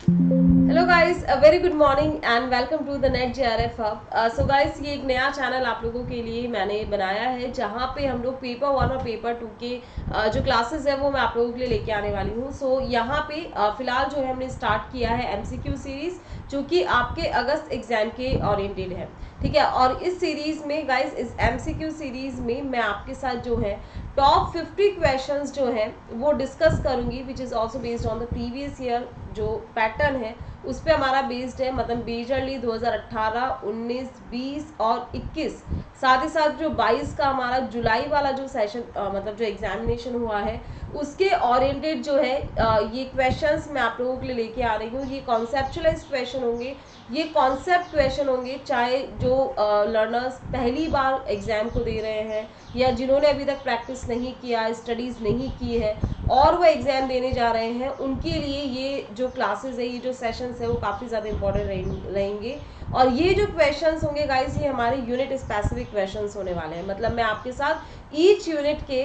Hello guys, a very good morning and welcome to the NET JRF hub. So guys, ये एक नया channel आप लोगों के लिए मैंने बनाया है जहाँ पे हम लोग पेपर वन और पेपर टू के जो क्लासेस है वो मैं आप लोगों के लिए लेके आने वाली हूँ। सो यहाँ पे फिलहाल जो है हमने स्टार्ट किया है एमसीक्यू सीरीज, जो कि आपके अगस्त एग्जाम के ओरिएंटेड है। ठीक है, और इस सीरीज में गाइस, इस एमसीक्यू सीरीज में मैं आपके साथ जो है टॉप 50 क्वेश्चंस जो है वो डिस्कस करूंगी, which is also based on the previous year जो पैटर्न है उस पर हमारा बेस्ड है। मतलब मेजरली 2018, 19, 20 और 21, साथ ही साथ जो 22 का हमारा जुलाई वाला जो सेशन मतलब जो एग्जामिनेशन हुआ है उसके ओरिएंटेड जो है ये क्वेश्चंस मैं आप लोगों के लिए लेके आ रही हूँ। ये कॉन्सेप्चुअलाइज क्वेश्चन होंगे, ये कॉन्सेप्ट क्वेश्चन होंगे, चाहे जो लर्नर्स पहली बार एग्जाम को दे रहे हैं या जिन्होंने अभी तक प्रैक्टिस नहीं किया, स्टडीज़ नहीं की है और वो एग्ज़ाम देने जा रहे हैं, उनके लिए ये जो क्लासेस है, ये जो सेशंस है वो काफ़ी ज़्यादा इंपॉर्टेंट रहेंगे। और ये जो क्वेश्चंस होंगे गाइस, ये हमारे यूनिट स्पेसिफिक क्वेश्चंस होने वाले हैं। मतलब मैं आपके साथ ईच यूनिट के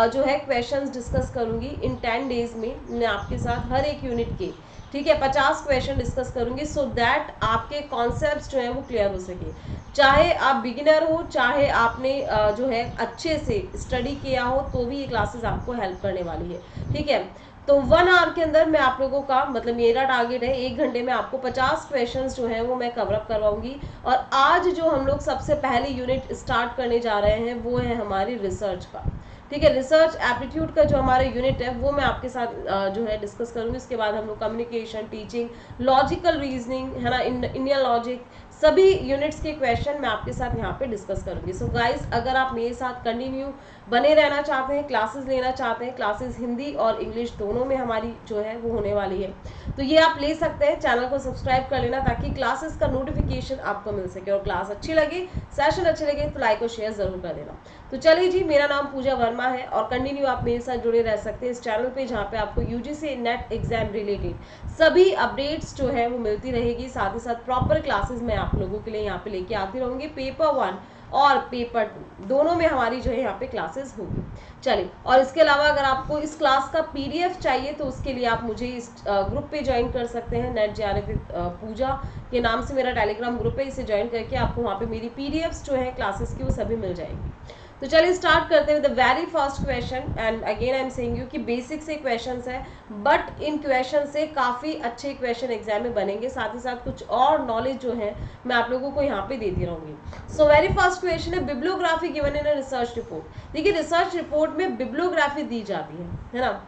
जो है क्वेश्चंस डिस्कस करूंगी इन 10 डेज में। मैं आपके साथ हर एक यूनिट के, ठीक है, 50 क्वेश्चन डिस्कस करूंगी, सो दैट आपके कॉन्सेप्ट जो है वो क्लियर हो सके। चाहे आप बिगिनर हो, चाहे आपने जो है अच्छे से स्टडी किया हो, तो भी ये क्लासेस आपको हेल्प करने वाली है। ठीक है, तो 1 आवर के अंदर मैं आप लोगों का, मतलब मेरा टारगेट है 1 घंटे में आपको 50 क्वेश्चंस जो है वो मैं कवर अप करवाऊंगी। और आज जो हम लोग सबसे पहले यूनिट स्टार्ट करने जा रहे हैं वो है हमारी रिसर्च का। ठीक है, रिसर्च एप्टीट्यूड का जो हमारा यूनिट है वो मैं आपके साथ जो है डिस्कस करूंगी। उसके बाद हम लोग कम्युनिकेशन, टीचिंग, लॉजिकल रीजनिंग है ना, इंडियन लॉजिक, सभी यूनिट्स के क्वेश्चन मैं आपके साथ यहाँ पे डिस्कस करूंगी। सो गाइस, अगर आप मेरे साथ कंटिन्यू बने रहना चाहते हैं, क्लासेस लेना चाहते हैं, क्लासेस हिंदी और इंग्लिश दोनों में हमारी जो है वो होने वाली है, तो ये आप ले सकते हैं। चैनल को सब्सक्राइब कर लेना ताकि क्लासेस का नोटिफिकेशन आपको मिल सके। और क्लास अच्छी लगे, सेशन अच्छे लगे तो लाइक और शेयर जरूर कर देना। तो चलिए जी, मेरा नाम पूजा वर्मा है और कंटिन्यू आप मेरे साथ जुड़े रह सकते हैं इस चैनल पे, जहाँ पे आपको यूजीसी नेट एग्जाम रिलेटेड सभी अपडेट्स जो है वो मिलती रहेगी। साथ ही साथ प्रॉपर क्लासेस मैं आप लोगों के लिए यहाँ पे लेके आती रहूंगी। पेपर वन और पेपर टू दोनों में हमारी जो है यहाँ पे क्लासेस होगी। चलिए, और इसके अलावा अगर आपको इस क्लास का पीडीएफ चाहिए तो उसके लिए आप मुझे इस ग्रुप पे ज्वाइन कर सकते हैं। नेट जेआरएफ विद पूजा के नाम से मेरा टेलीग्राम ग्रुप है, इसे ज्वाइन करके आपको वहाँ पे मेरी पीडीएफ्स जो है क्लासेस की वो सभी मिल जाएंगी। तो चलिए स्टार्ट करते हैं the very first question. And again I am saying you कि बेसिक से क्वेश्चंस है, बट इन क्वेश्चन से काफ़ी अच्छे क्वेश्चन एग्जाम में बनेंगे। साथ ही साथ कुछ और नॉलेज जो है मैं आप लोगों को यहाँ पे देती रहूंगी। सो वेरी फर्स्ट क्वेश्चन है, bibliography given in a research report. देखिए, रिसर्च रिपोर्ट में बिब्लियोग्राफी दी जाती है ना।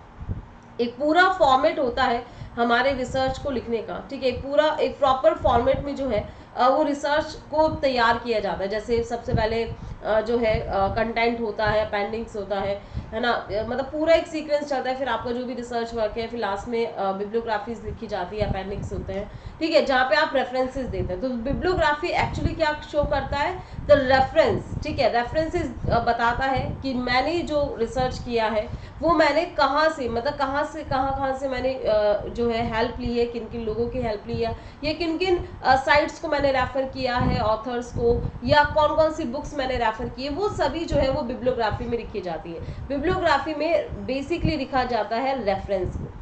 एक पूरा फॉर्मेट होता है हमारे रिसर्च को लिखने का। ठीक है, पूरा एक प्रॉपर फॉर्मेट में जो है वो रिसर्च को तैयार किया जाता है। जैसे सबसे पहले जो है कंटेंट होता है, अपेंडिक्स होता है ना, मतलब पूरा एक सीक्वेंस चलता है। फिर आपका जो भी रिसर्च वर्क है, फिर लास्ट में बिब्लियोग्राफीज लिखी जाती है, अपेंडिक्स होते हैं। ठीक है, जहाँ पे आप रेफरेंसेस देते हैं। तो बिब्लियोग्राफी एक्चुअली क्या शो करता है, द रेफरेंस। ठीक है, रेफरेंसेस बताता है कि मैंने जो रिसर्च किया है वो मैंने कहाँ से, मतलब कहाँ से मैंने जो है हेल्प ली है, किन किन लोगों की हेल्प ली है, या किन किन साइट्स को मैंने रेफर किया है, ऑथर्स को, या कौन कौन सी बुक्स मैंने रेफर की है, वो सभी जो है वो बिब्लियोग्राफी में लिखी जाती है। बिब्लियोग्राफी में बेसिकली लिखा जाता है रेफरेंस को।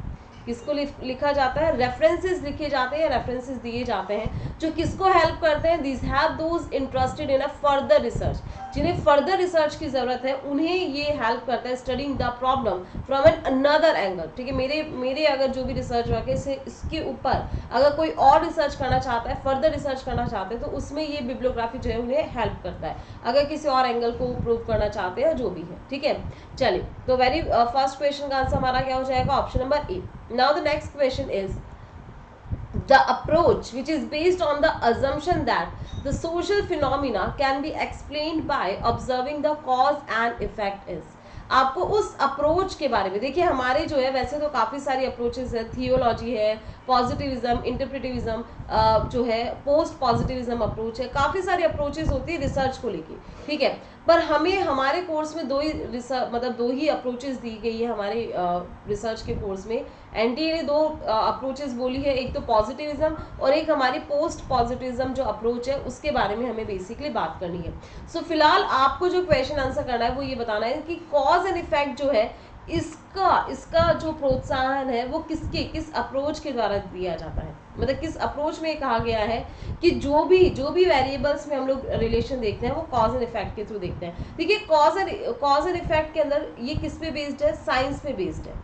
किसको लिखा जाता है, रेफरेंसेस लिखे जाते हैं, रेफरेंसेस दिए जाते हैं जो किसको हेल्प करते हैं, this have those interested in a further research. जिन्हें फर्दर रिसर्च की जरूरत है उन्हें ये हेल्प करता है studying the problem from an another angle. ठीक है, मेरे अगर जो भी रिसर्च वर्क है इसके ऊपर अगर कोई और रिसर्च करना चाहता है, फर्दर रिसर्च करना चाहते हैं, तो उसमें ये बिब्लियोग्राफी जो है उन्हें हेल्प करता है, अगर किसी और एंगल को प्रूव करना चाहते हैं जो भी है। ठीक है, चलिए, तो वेरी फर्स्ट क्वेश्चन का आंसर हमारा क्या हो जाएगा, option number A. Now the next question is the approach which is based on the assumption that the social phenomena can be explained by observing the cause and effect is। आपको उस approach के बारे में, देखिए हमारे जो है वैसे तो काफ़ी सारी अप्रोचेस है, थियोलॉजी है, पॉजिटिविज्म, इंटरप्रिटिविज्म, जो है पोस्ट पॉजिटिविज्म अप्रोच है, काफ़ी सारी अप्रोचेस होती है रिसर्च को लेके। ठीक है, पर हमें हमारे कोर्स में दो ही अप्रोचेस दी गई है हमारे रिसर्च के कोर्स में। एनटीए ने 2 अप्रोचेस बोली है, एक तो पॉजिटिविज्म और एक हमारी पोस्ट पॉजिटिविज्म जो अप्रोच है उसके बारे में हमें बेसिकली बात करनी है। सो फिलहाल आपको जो क्वेश्चन आंसर करना है वो ये बताना है कि कॉज एंड इफेक्ट जो है इसका इसका जो प्रोत्साहन है वो किस अप्रोच के द्वारा दिया जाता है, मतलब किस अप्रोच में कहा गया है कि जो भी वेरिएबल्स में हम लोग रिलेशन देखते हैं वो कॉज एंड इफेक्ट के थ्रू देखते हैं। देखिए कॉज एंड इफेक्ट के अंदर ये किस पे बेस्ड है, साइंस पे बेस्ड है।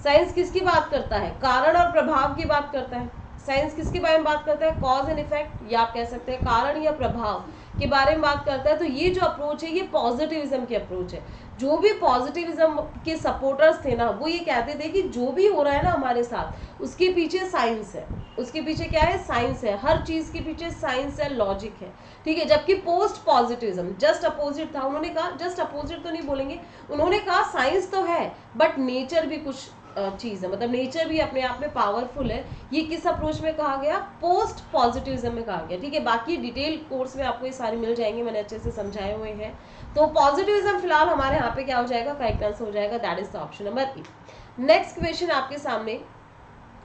साइंस किसकी बात करता है, कारण और प्रभाव की बात करता है। साइंस किसके बारे में बात करता है, कॉज एंड इफेक्ट, या आप कह सकते हैं कारण या प्रभाव के बारे में बात करता है। तो ये जो अप्रोच है ये पॉजिटिविज्म की अप्रोच है। जो भी पॉजिटिविज्म के सपोर्टर्स थे ना वो ये कहते थे कि जो भी हो रहा है ना हमारे साथ उसके पीछे साइंस है, उसके पीछे क्या है, साइंस है, हर चीज के पीछे साइंस है, लॉजिक है, ठीक है। जबकि पोस्ट पॉजिटिविज्म जस्ट अपोजिट था, उन्होंने कहा, जस्ट अपोजिट तो नहीं बोलेंगे, उन्होंने कहा साइंस तो है बट नेचर भी कुछ चीज है, मतलब नेचर भी अपने आप में पावरफुल है। ये किस अप्रोच में कहा गया, पोस्ट पॉजिटिविज्म में कहा गया, ठीक है। बाकी डिटेल कोर्स में आपको ये सारी मिल जाएंगे, मैंने अच्छे से समझाए हुए हैं। तो पॉजिटिविज्म फिलहाल हमारे यहाँ पे क्या हो जाएगा, करेक्ट आंसर हो जाएगा, that is the option number A. Next question आपके सामने,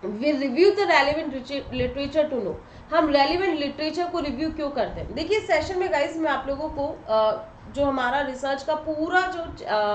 we review the relevant literature to know. हम रेलिवेंट लिटरेचर को रिव्यू क्यों करते हैं, देखिए सेशन में गाइस मैं आप लोगों को जो हमारा रिसर्च का पूरा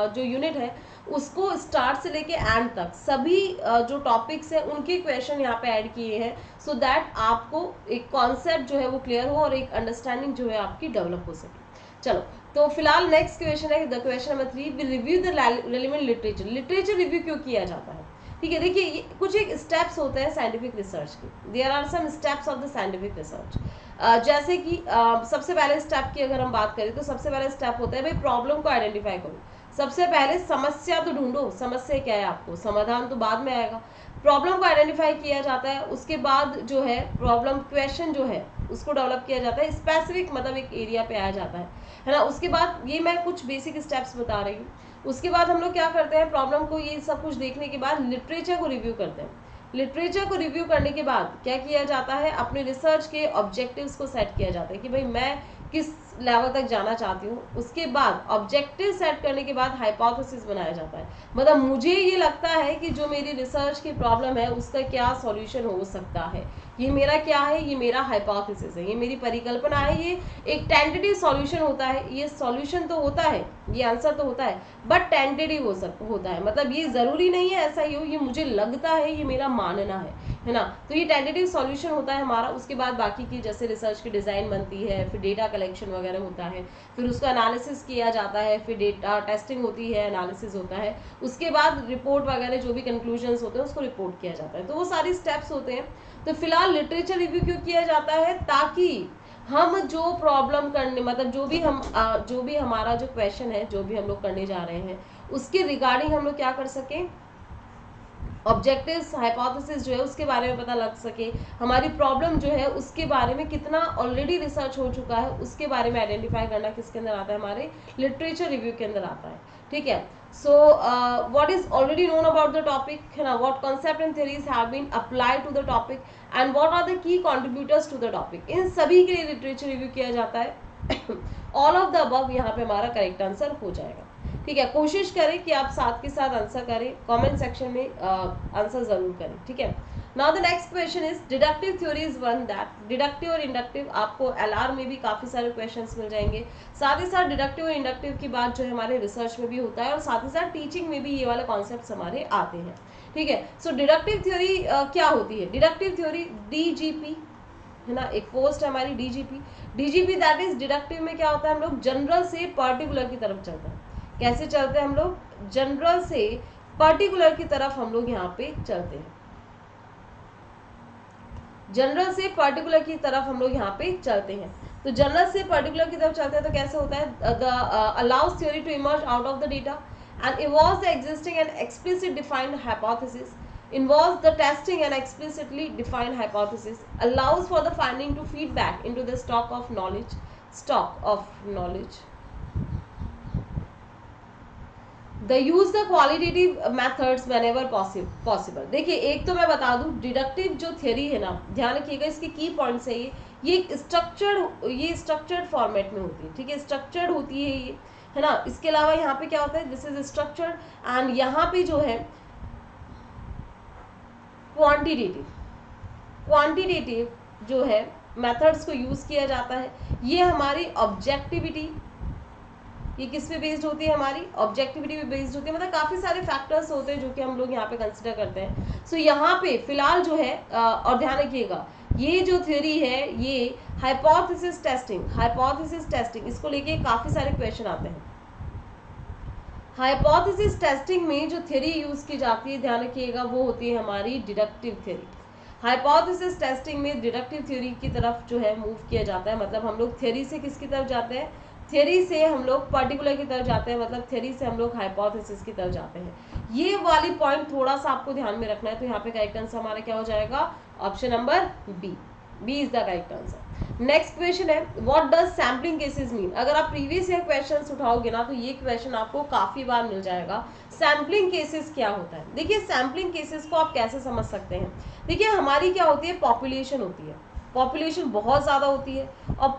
जो यूनिट है उसको स्टार्ट से लेके एंड तक सभी जो टॉपिक्स है उनके क्वेश्चन यहाँ पे ऐड किए हैं, सो दैट आपको एक कॉन्सेप्ट जो है वो क्लियर हो और एक अंडरस्टैंडिंग जो है आपकी डेवलप हो सके। चलो तो फिलहाल नेक्स्ट क्वेश्चन है the question number 3, we review the relevant literature. Literature review क्यों किया जाता है, ठीक है। देखिए कुछ एक स्टेप्स होते हैं साइंटिफिक रिसर्च के, there are some steps of the scientific research. जैसे कि सबसे पहले स्टेप की अगर हम बात करें तो सबसे पहले स्टेप होता है भाई प्रॉब्लम को आइडेंटिफाई करो। सबसे पहले समस्या तो ढूंढो, समस्या क्या है, आपको समाधान तो बाद में आएगा। प्रॉब्लम को आइडेंटिफाई किया जाता है, उसके बाद जो है प्रॉब्लम क्वेश्चन जो है उसको डेवलप किया जाता है, स्पेसिफिक मतलब एक एरिया पे आया जाता है ना। उसके बाद ये मैं कुछ बेसिक स्टेप्स बता रही हूँ। उसके बाद हम लोग क्या करते हैं, प्रॉब्लम को ये सब कुछ देखने के बाद लिटरेचर को रिव्यू करते हैं। लिटरेचर को रिव्यू करने के बाद क्या किया जाता है, अपने रिसर्च के ऑब्जेक्टिव्स को सेट किया जाता है कि भाई मैं किस लेवल तक जाना चाहती हूँ। उसके बाद ऑब्जेक्टिव सेट करने के बाद हाइपोथेसिस बनाया जाता है, मतलब मुझे ये लगता है कि जो मेरी रिसर्च की प्रॉब्लम है उसका क्या सॉल्यूशन हो सकता है, ये मेरा क्या है, ये मेरा हाइपोथेसिस है, ये मेरी परिकल्पना है, ये एक टेंटेटिव सॉल्यूशन होता है। ये सॉल्यूशन तो होता है, ये आंसर तो होता है बट टेंटेटिव होता है, मतलब ये जरूरी नहीं है ऐसा ही हो, ये मुझे लगता है, ये मेरा मानना है ना। तो ये टेंटेटिव सॉल्यूशन होता है हमारा। उसके बाद बाकी की जैसे रिसर्च की डिजाइन बनती है, फिर डेटा कलेक्शन वगैरह होता है, फिर उसका एनालिसिस किया जाता है, फिर डेटा टेस्टिंग होती है, एनालिसिस होता है, उसके बाद रिपोर्ट वगैरह जो भी कंक्लूजन्स होते हैं उसको रिपोर्ट किया जाता है। तो वो सारी स्टेप्स होते हैं। तो फिलहाल लिटरेचर रिव्यू क्यों किया जाता है, ताकि हम जो प्रॉब्लम करने, मतलब जो भी हमारा जो क्वेश्चन है, जो भी हम लोग करने जा रहे हैं उसके रिगार्डिंग हम लोग क्या कर सकें, ऑब्जेक्टिव्स हाइपोथेसिस जो है उसके बारे में पता लग सके, हमारी प्रॉब्लम जो है उसके बारे में कितना ऑलरेडी रिसर्च हो चुका है उसके बारे में आइडेंटिफाई करना किसके अंदर आता है, हमारे लिटरेचर रिव्यू के अंदर आता है, ठीक है। So what is already known about the topic, है ना, what concept and theories have been applied to the topic and what are the key contributors to the topic, इन सभी के लिए लिटरेचर रिव्यू किया जाता है। ऑल ऑफ द अबव यहाँ पे हमारा करेक्ट आंसर हो जाएगा, ठीक है। कोशिश करें कि आप साथ के साथ आंसर करें, कमेंट सेक्शन में आंसर जरूर करें, ठीक है। Now the next question is deductive theory is one that, deductive और इंडक्टिव आपको एलआर में भी काफी सारे क्वेश्चंस मिल जाएंगे। साथ ही साथ डिडक्टिव और इंडक्टिव की बात जो है हमारे रिसर्च में भी होता है और साथ ही साथ टीचिंग में भी ये वाले कॉन्सेप्ट हमारे आते हैं, ठीक है। सो डिडक्टिव थ्योरी क्या होती है, डिडक्टिव थ्योरी डीजीपी है ना, एक पोस्ट है हमारी डीजीपी दैट इज डिडक्टिव में क्या होता है, हम लोग जनरल से पर्टिकुलर की तरफ चलते हैं। कैसे चलते हैं हम लोग, जनरल से पर्टिकुलर की तरफ हम लोग यहाँ पे चलते हैं, जनरल से पर्टिकुलर की तरफ हम लोग यहाँ पे चलते हैं। तो जनरल से पर्टिकुलर की तरफ चलते हैं तो कैसे होता है, the allows theory to emerge out of the data and evolves the existing and explicit defined hypothesis, involves the testing and explicitly defined hypothesis, allows for the finding to feed back into the stock of knowledge. The use the qualitative methods whenever possible. देखिए एक तो मैं बता दूं, deductive जो theory है ना, ध्यान रखिएगा इसके की पॉइंट्स है, ये स्ट्रक्चर्ड फॉर्मेट में होती है, ठीक है, स्ट्रक्चर्ड होती है ये, है ना। इसके अलावा यहाँ पे क्या होता है, दिस इज स्ट्रक्चर्ड एंड यहाँ पे जो है क्वांटिटेटिव जो है मेथड्स को यूज किया जाता है। ये हमारी ऑब्जेक्टिविटी ये किस पे बेस्ड होती है, हमारी ऑब्जेक्टिविटी पे बेस्ड होती है, मतलब काफी सारे फैक्टर्स होते हैं जो कि हम लोग यहाँ पे कंसिडर करते हैं। सो यहाँ पे फिलहाल जो है और ध्यान रखिएगा, ये जो थ्योरी है ये हाइपोथेसिस टेस्टिंग, इसको लेके काफी सारे क्वेश्चन आते हैं। हाइपोथेसिस टेस्टिंग में जो थ्योरी यूज की जाती है, ध्यान रखिएगा, वो होती है हमारी डिडक्टिव थ्योरी। हाइपोथेसिस टेस्टिंग में डिडक्टिव थ्योरी की तरफ जो है मूव किया जाता है, मतलब हम लोग थ्योरी से किसकी तरफ जाते हैं, थ्योरी से हम लोग पर्टिकुलर की तरफ जाते हैं, मतलब थ्योरी से हम लोग हाइपोथेसिस की तरफ जाते हैं। ये वाली पॉइंट थोड़ा सा आपको ध्यान में रखना है। तो यहाँ पे करेक्ट आंसर हमारा क्या हो जाएगा, option number B is the correct answer. Next question है, what does sampling cases mean. अगर आप प्रीवियस ईयर क्वेश्चंस उठाओगे ना तो ये क्वेश्चन आपको काफी बार मिल जाएगा। सैम्पलिंग केसेस क्या होता है, देखिए सैम्पलिंग केसेस को आप कैसे समझ सकते हैं। देखिए हमारी क्या होती है, पॉपुलेशन होती है, पॉपुलेशन बहुत ज़्यादा होती है, और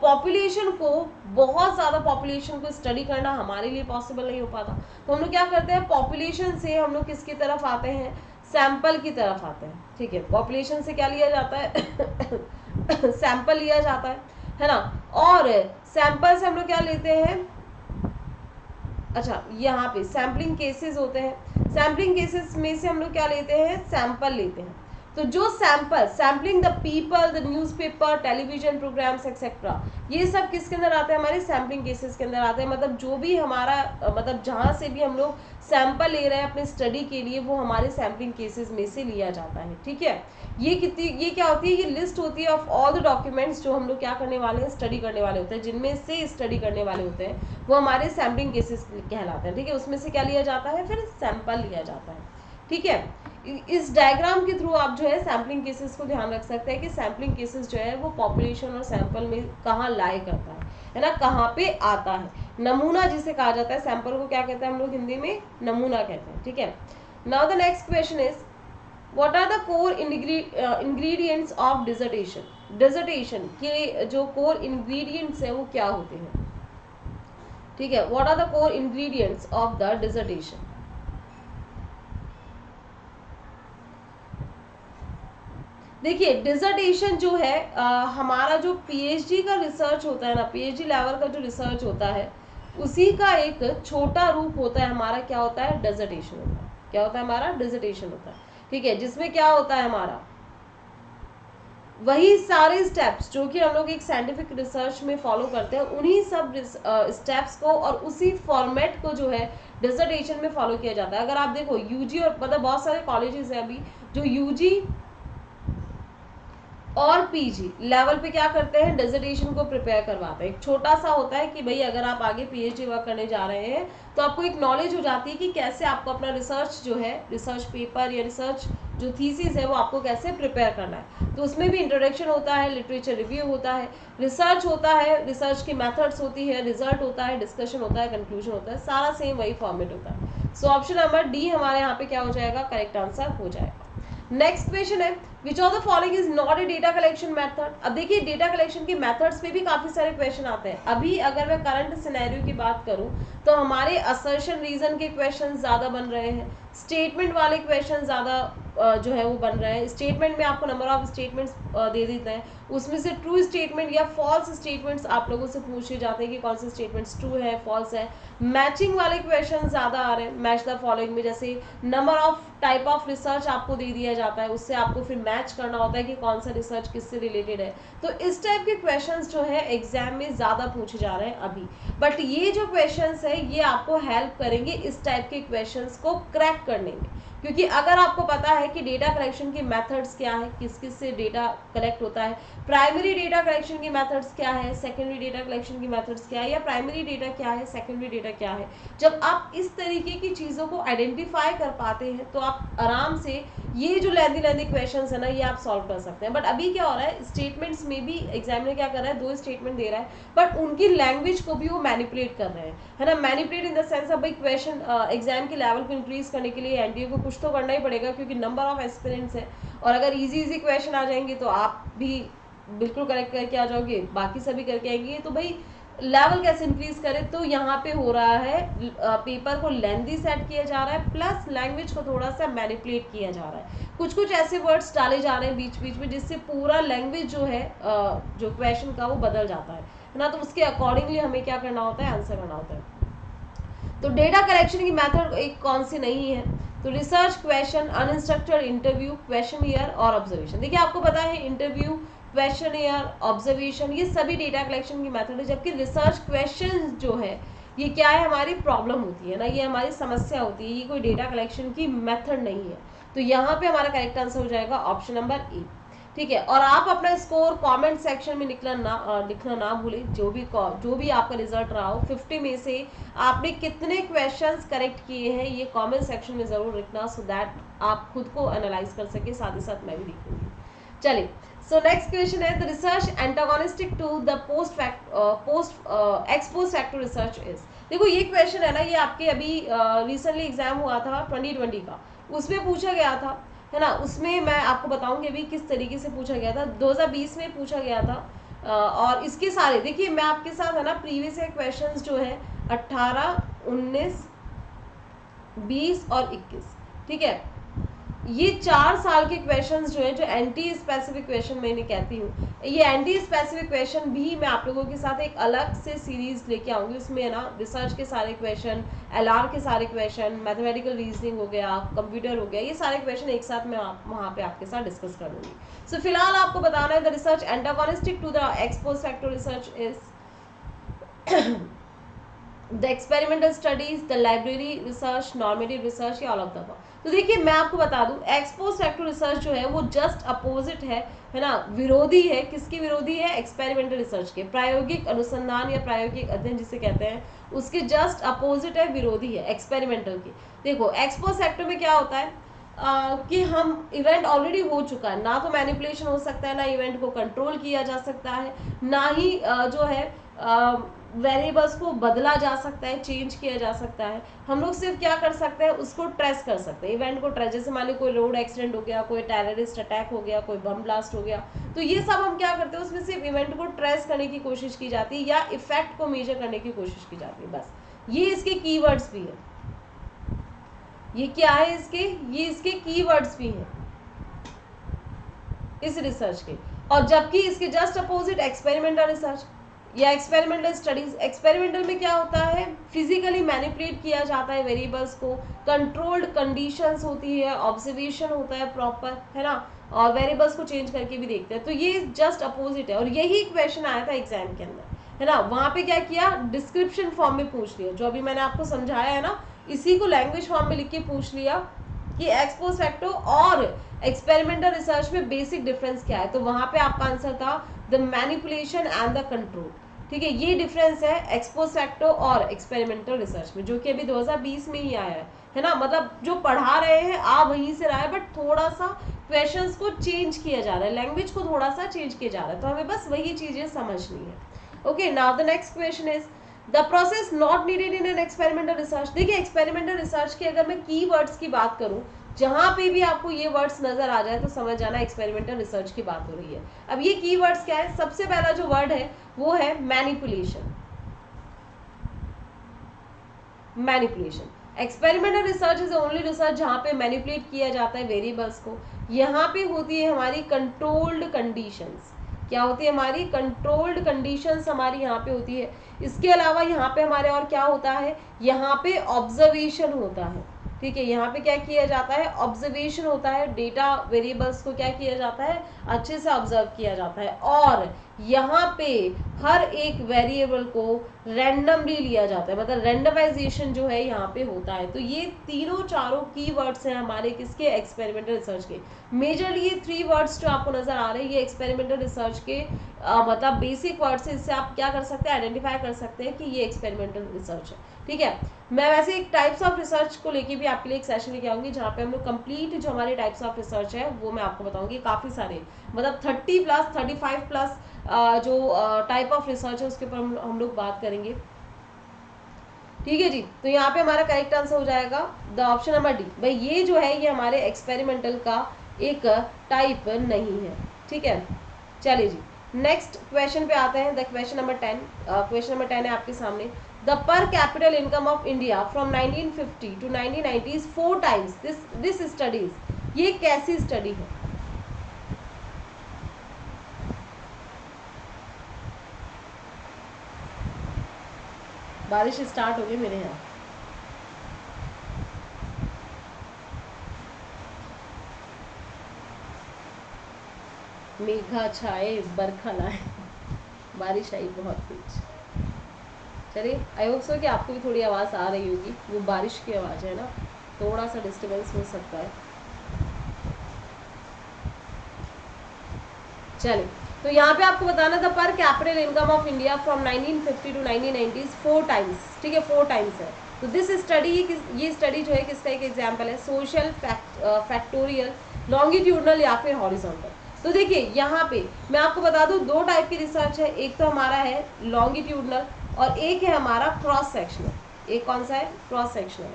बहुत ज़्यादा पॉपुलेशन को स्टडी करना हमारे लिए पॉसिबल नहीं हो पाता। तो हम लोग क्या करते हैं, पॉपुलेशन से हम लोग किसकी तरफ आते हैं, सैंपल की तरफ आते हैं। ठीक है, पॉपुलेशन से क्या लिया जाता है सैंपल लिया जाता है ना। और सैंपल से हम लोग क्या लेते हैं, अच्छा यहाँ पे सैम्पलिंग केसेस होते हैं, सैम्पलिंग केसेस में से हम लोग क्या लेते हैं, सैंपल लेते हैं। तो जो sampling the people, the newspaper, television programmes etcetera, ये सब किसके अंदर आते हैं, हमारे सैम्पलिंग केसेस के अंदर आते हैं। मतलब जो भी हमारा मतलब जहाँ से भी हम लोग सैंपल ले रहे हैं अपने स्टडी के लिए, वो हमारे सैम्पलिंग केसेस में से लिया जाता है। ठीक है, ये क्या होती है, ये लिस्ट होती है ऑफ ऑल द डॉक्यूमेंट्स जो हम लोग क्या करने वाले हैं, स्टडी करने वाले होते हैं, जिनमें से स्टडी करने वाले होते हैं वो हमारे सैम्पलिंग केसेस कहलाते हैं। ठीक है, उसमें से क्या लिया जाता है, फिर सैंपल लिया जाता है। ठीक है, इस डायग्राम के थ्रू आप जो है सैम्पलिंग केसेस को ध्यान रख सकते हैं कि सैम्पलिंग केसेस जो है वो पॉपुलेशन और सैंपल में कहाँ लाई करता है ना, कहाँ पे आता है। नमूना जिसे कहा जाता है, सैंपल को क्या कहते हैं हम लोग हिंदी में, नमूना कहते हैं। ठीक है, now the next question is, what are the core ingredients of dissertation. Dissertation के जो कोर इंग्रेडिएंट्स है वो क्या होते हैं। ठीक है, what are the core ingredients of the dissertation. देखिए डिसर्टेशन जो है हमारा जो पीएचडी का रिसर्च होता है ना, पीएचडी लेवल का जो रिसर्च होता है उसी का एक छोटा रूप होता है हमारा, क्या होता है, डिसर्टेशन होता है। क्या होता है हमारा, डिसर्टेशन होता है। ठीक है, जिसमें क्या होता है हमारा, वही सारे स्टेप्स जो कि हम लोग एक साइंटिफिक रिसर्च में फॉलो करते हैं, उन्हीं सब स्टेप्स को और उसी फॉर्मेट को जो है डिसर्टेशन में फॉलो किया जाता है। अगर आप देखो यूजी और मतलब बहुत सारे कॉलेजेस हैं अभी जो यूजी और पीजी लेवल पे क्या करते हैं, डिसर्टेशन को प्रिपेयर करवाते हैं। एक छोटा सा होता है कि भाई अगर आप आगे पीएचडी वर्क करने जा रहे हैं तो आपको एक नॉलेज हो जाती है कि कैसे आपको अपना रिसर्च जो है, रिसर्च पेपर या रिसर्च जो थीसिस है वो आपको कैसे प्रिपेयर करना है। तो उसमें भी इंट्रोडक्शन होता है, लिटरेचर रिव्यू होता है, रिसर्च होता है, रिसर्च की मेथड्स होती है, रिजल्ट होता है, डिस्कशन होता है, कंक्लूजन होता है, सारा सेम वही फॉर्मेट होता है। सो ऑप्शन नंबर डी हमारे यहाँ पे क्या हो जाएगा, करेक्ट आंसर हो जाएगा। नेक्स्ट क्वेश्चन है, which of the following is not a data collection method. अब देखिए डेटा कलेक्शन के मेथड्स पे भी काफी सारे क्वेश्चन आते हैं। अभी अगर मैं करंट सिनेरियो की बात करूं तो हमारे असर्शन रीजन के क्वेश्चन ज्यादा बन रहे हैं, स्टेटमेंट वाले क्वेश्चन ज्यादा जो है वो बन रहे हैं। स्टेटमेंट में आपको नंबर ऑफ स्टेटमेंट्स दे देते हैं, उसमें से ट्रू स्टेटमेंट या फॉल्स स्टेटमेंट्स आप लोगों से पूछे जाते हैं कि कौन से स्टेटमेंट्स ट्रू है, फॉल्स है। मैचिंग वाले क्वेश्चन ज्यादा आ रहे हैं, मैच द फॉलोइंग में जैसे number of type of research आपको दे दिया जाता है, उससे आपको फिर मैच करना होता है कि कौन सा रिसर्च किससे रिलेटेड है। तो इस टाइप के क्वेश्चंस जो है एग्जाम में ज्यादा पूछे जा रहे हैं अभी। बट ये जो क्वेश्चंस है ये आपको हेल्प करेंगे इस टाइप के क्वेश्चंस को क्रैक करने में, क्योंकि अगर आपको पता है कि डेटा कलेक्शन की मेथड्स क्या है, किस किस से डेटा कलेक्ट होता है, प्राइमरी डेटा कलेक्शन की मेथड्स क्या है, सेकेंडरी डेटा कलेक्शन की मेथड्स क्या है, या प्राइमरी डेटा क्या है, सेकेंडरी डेटा क्या है, जब आप इस तरीके की चीज़ों को आइडेंटिफाई कर पाते हैं तो आप आराम से ये जो लेंदी क्वेश्चंस है ना ये आप सॉल्व कर सकते हैं। बट अभी क्या हो रहा है, स्टेटमेंट्स में भी एग्जामिनर क्या कर रहा है, 2 स्टेटमेंट दे रहा है बट उनकी लैंग्वेज को भी वो मैनिपुलेट कर रहे हैं, है ना। मैनिपुलेट इन द सेंस अब भाई क्वेश्चन एग्जाम के लेवल को इंक्रीज करने के लिए एनटीए को कुछ तो करना ही पड़ेगा, क्योंकि नंबर ऑफ एस्पिरेंट्स है और अगर इजी क्वेश्चन आ जाएंगे तो आप भी बिल्कुल करेक्ट करके आ जाओगे, बाकी सभी करके आएंगे, तो भाई लेवल कैसे इंक्रीज करें। तो यहाँ पे हो रहा है पेपर को लेंदी सेट किया जा रहा है, प्लस लैंग्वेज को थोड़ा सा मैनिपुलेट किया जा रहा है, कुछ कुछ ऐसे वर्ड्स डाले जा रहे हैं बीच बीच में जिससे पूरा लैंग्वेज जो है जो क्वेश्चन का वो बदल जाता है ना। तो उसके अकॉर्डिंगली हमें क्या करना होता है, आंसर करना होता है। तो डेटा कलेक्शन की मेथड एक कौन सी नहीं है, तो research, question, unstructured interview, questionnaire और ऑब्जर्वेशन। देखिए आपको पता है इंटरव्यू, क्वेश्चनियर, ऑब्जर्वेशन ये सभी डेटा कलेक्शन की मेथड है, जबकि रिसर्च क्वेश्चन जो है ये क्या है, हमारी प्रॉब्लम होती है ना, ये हमारी समस्या होती है, ये कोई डेटा कलेक्शन की मेथड नहीं है। तो यहाँ पे हमारा करेक्ट आंसर हो जाएगा ऑप्शन नंबर ए। ठीक है, और आप अपना स्कोर कमेंट सेक्शन में लिखना ना भूलें, जो भी आपका रिजल्ट रहा हो 50 में से आपने कितने क्वेश्चंस करेक्ट किए हैं ये कमेंट सेक्शन में जरूर लिखना, सो दैट आप खुद को एनालाइज कर सके, साथ ही साथ मैं भी लिखूंगी। चलिए, सो नेक्स्ट क्वेश्चन है, the research antagonistic to the post expose factor research is. देखो ये क्वेश्चन है ना, ये आपके अभी रिसेंटली एग्जाम हुआ था 2020 का, उसमें पूछा गया था, है ना। उसमें मैं आपको बताऊंगी अभी किस तरीके से पूछा गया था, 2020 में पूछा गया था। और इसके सारे देखिए मैं आपके साथ है ना प्रीवियस क्वेश्चंस जो है 18, 19, 20 और 21, ठीक है, ये 4 साल के क्वेश्चंस जो है, जो एंटी स्पेसिफिक क्वेश्चन मैंने कहती हूँ, ये एंटी स्पेसिफिक क्वेश्चन भी मैं आप लोगों के साथ एक अलग से सीरीज लेके आऊंगी। उसमें है ना रिसर्च के सारे क्वेश्चन, एलआर के सारे क्वेश्चन, मैथमेटिकल रीजनिंग हो गया, कंप्यूटर हो गया, ये सारे क्वेश्चन एक साथ मैं वहाँ पे आपके साथ डिस्कस कर लूंगी। सो फिलहाल आपको बताना है the research antagonistic to the expose factor research is the experimental studies, the library research, normative research या ऑल ऑफ द अबव। तो देखिए मैं आपको बता दूं एक्सपोज फैक्टर रिसर्च जो है वो जस्ट अपोजिट है ना, विरोधी है। किसकी विरोधी है? एक्सपेरिमेंटल रिसर्च के, प्रायोगिक अनुसंधान या प्रायोगिक अध्ययन जिसे कहते हैं, उसके जस्ट अपोजिट है, विरोधी है एक्सपेरिमेंटल की। देखो एक्सपोज फैक्टर में क्या होता है कि हम इवेंट ऑलरेडी हो चुका है, ना तो मैनिपुलेशन हो सकता है, ना इवेंट को कंट्रोल किया जा सकता है, ना ही जो है वेरिएबल्स को बदला जा सकता है, चेंज किया जा सकता है। हम लोग सिर्फ क्या कर सकते हैं, उसको ट्रेस कर सकते हैं, इवेंट को ट्रेस। जैसे मान लो कोई रोड एक्सीडेंट हो गया, कोई टेररिस्ट अटैक हो गया, कोई बम ब्लास्ट हो गया, तो ये सब हम क्या करते हैं, उसमें सिर्फ इवेंट को ट्रेस करने की कोशिश की जाती है या इफेक्ट को मेजर करने की कोशिश की जाती है, बस। ये इसके कीवर्ड्स भी है, ये क्या है इसके, ये इसके कीवर्ड्स भी हैं इस रिसर्च के। और जबकि इसके जस्ट अपोजिट एक्सपेरिमेंटल रिसर्च या एक्सपेरिमेंटल स्टडीज, एक्सपेरिमेंटल में क्या होता है, फिजिकली मैनिपुलेट किया जाता है वेरिएबल्स को, कंट्रोल्ड कंडीशंस होती है, ऑब्जर्वेशन होता है प्रॉपर, है ना, और वेरिएबल्स को चेंज करके भी देखते हैं। तो ये जस्ट अपोजिट है, और यही क्वेश्चन आया था एग्जाम के अंदर, है ना। वहां पे क्या किया, डिस्क्रिप्शन फॉर्म में पूछ लिया, जो अभी मैंने आपको समझाया है ना, इसी को लैंग्वेज फॉर्म में लिख के पूछ लिया कि एक्सपोज फैक्टर और एक्सपेरिमेंटल रिसर्च में बेसिक डिफरेंस क्या है। तो वहां पे आपका आंसर था the manipulation and the control. ठीक है, ये डिफरेंस है एक्सपोज फैक्टर और एक्सपेरिमेंटल रिसर्च में, जो कि अभी 2020 में ही आया है ना। मतलब जो पढ़ा रहे हैं आप वहीं से रहा है, बट थोड़ा सा क्वेश्चंस को चेंज किया जा रहा है, लैंग्वेज को थोड़ा सा चेंज किया जा रहा है, तो हमें बस वही चीजें समझनी है। Okay, now the next question is the process not needed in an experimental research. देखिए एक्सपेरिमेंटल रिसर्च की अगर मैं कीवर्ड्स की बात करूं, जहां पे भी आपको ये वर्ड्स नजर आ जाए तो समझ जाना एक्सपेरिमेंटल रिसर्च की बात हो रही है। अब ये कीवर्ड्स क्या है, सबसे पहला जो वर्ड है वो है manipulation. Manipulation, experimental research is only research जहां पे मैनिपुलेट किया जाता है वेरिएबल्स को। यहाँ पे होती है हमारी कंट्रोल्ड कंडीशंस, क्या होती है हमारी कंट्रोल्ड कंडीशंस, हमारी यहाँ पे होती है। इसके अलावा यहाँ पे हमारे और क्या होता है, यहाँ पे ऑब्जर्वेशन होता है। ठीक है, यहाँ पे क्या किया जाता है, ऑब्जर्वेशन होता है, डेटा वेरिएबल्स को क्या किया जाता है, अच्छे से ऑब्जर्व किया जाता है। और यहाँ पे हर एक वेरिएबल को रैंडमली लिया जाता है, मतलब रैंडमाइजेशन जो है यहाँ पे होता है। तो ये तीनों चारों कीवर्ड्स हैं हमारे किसके, एक्सपेरिमेंटल रिसर्च के। मेजरली ये 3 वर्ड्स जो आपको नजर आ रहे हैं ये एक्सपेरिमेंटल रिसर्च के मतलब बेसिक वर्ड्स है, इससे आप क्या कर सकते हैं, आइडेंटिफाई कर सकते हैं कि ये एक्सपेरिमेंटल रिसर्च है। ठीक है, मैं वैसे एक टाइप्स ऑफ रिसर्च को लेके भी आपके लिए एक सेशन लेके आऊंगी, जहाँ पे हम लोग कंप्लीट जो हमारे टाइप्स ऑफ रिसर्च है वो मैं आपको बताऊंगी। काफी सारे मतलब 30+, 35+ जो टाइप ऑफ रिसर्च है उसके ऊपर हम लोग बात करेंगे। ठीक है जी, तो यहाँ पे हमारा करेक्ट आंसर हो जाएगा द ऑप्शन नंबर डी। भाई ये जो है ये हमारे एक्सपेरिमेंटल का एक टाइप नहीं है। ठीक है, चलिए जी नेक्स्ट क्वेश्चन पे आते हैं। The question number 10, question number 10 है आपके सामने। द पर capital income of India from 1950 to 1990 is 4 times this studies. ये कैसी स्टडी है? बारिश स्टार्ट हो गई मेरे यहाँ। मेघा छाए बरखा लाए, बारिश आई बहुत तेज। चलिए, आई होप सो कि आपको भी थोड़ी आवाज़ आ रही होगी, वो बारिश की आवाज़ है ना, थोड़ा सा डिस्टर्बेंस हो सकता है। चलिए, तो यहाँ पे आपको बताना था per capital income of India from 1950 to 1990 4 times, ठीक है, 4 टाइम्स है। तो दिस स्टडी, ये स्टडी जो है किसका एक एग्जाम्पल है, सोशल फैक्टोरियल, लॉन्गिट्यूडनल या फिर हॉरिजॉन्टल। तो देखिए यहाँ पे मैं आपको बता दूं 2 टाइप की रिसर्च है, एक तो हमारा है लॉन्गिट्यूडनल और एक है हमारा क्रॉस सेक्शनल। एक कौन सा है, क्रॉस सेक्शनल।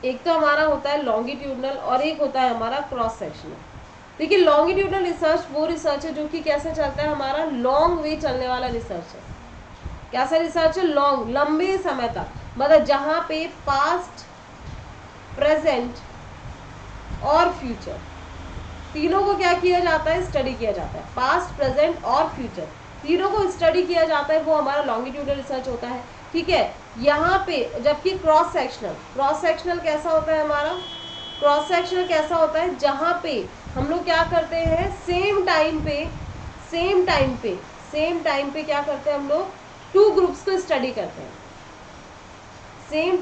एक तो हमारा होता है लॉन्गिट्यूडनल और एक होता है हमारा क्रॉस सेक्शनल। देखिए लॉन्गिट्यूडनल रिसर्च वो रिसर्च है जो कि कैसे चलता है, हमारा लॉन्ग वे चलने वाला रिसर्च है। कैसा रिसर्च है, लॉन्ग, लंबे समय तक, मतलब जहां पे पास्ट, प्रेजेंट और फ्यूचर तीनों को क्या किया जाता है, स्टडी किया जाता है। पास्ट, प्रेजेंट और फ्यूचर तीनों को स्टडी किया जाता है, वो हमारा लॉन्गिट्यूडनल रिसर्च होता है, ठीक है। यहाँ पे जबकि क्रॉस सेक्शनल, क्रॉस सेक्शनल कैसा होता है हमारा, क्रॉस सेक्शनल कैसा होता है, जहां पे हम लोग क्या करते हैं, सेम टाइम पे क्या करते हैं, हम लोग 2 ग्रुप्स को स्टडी करते हैं। सेम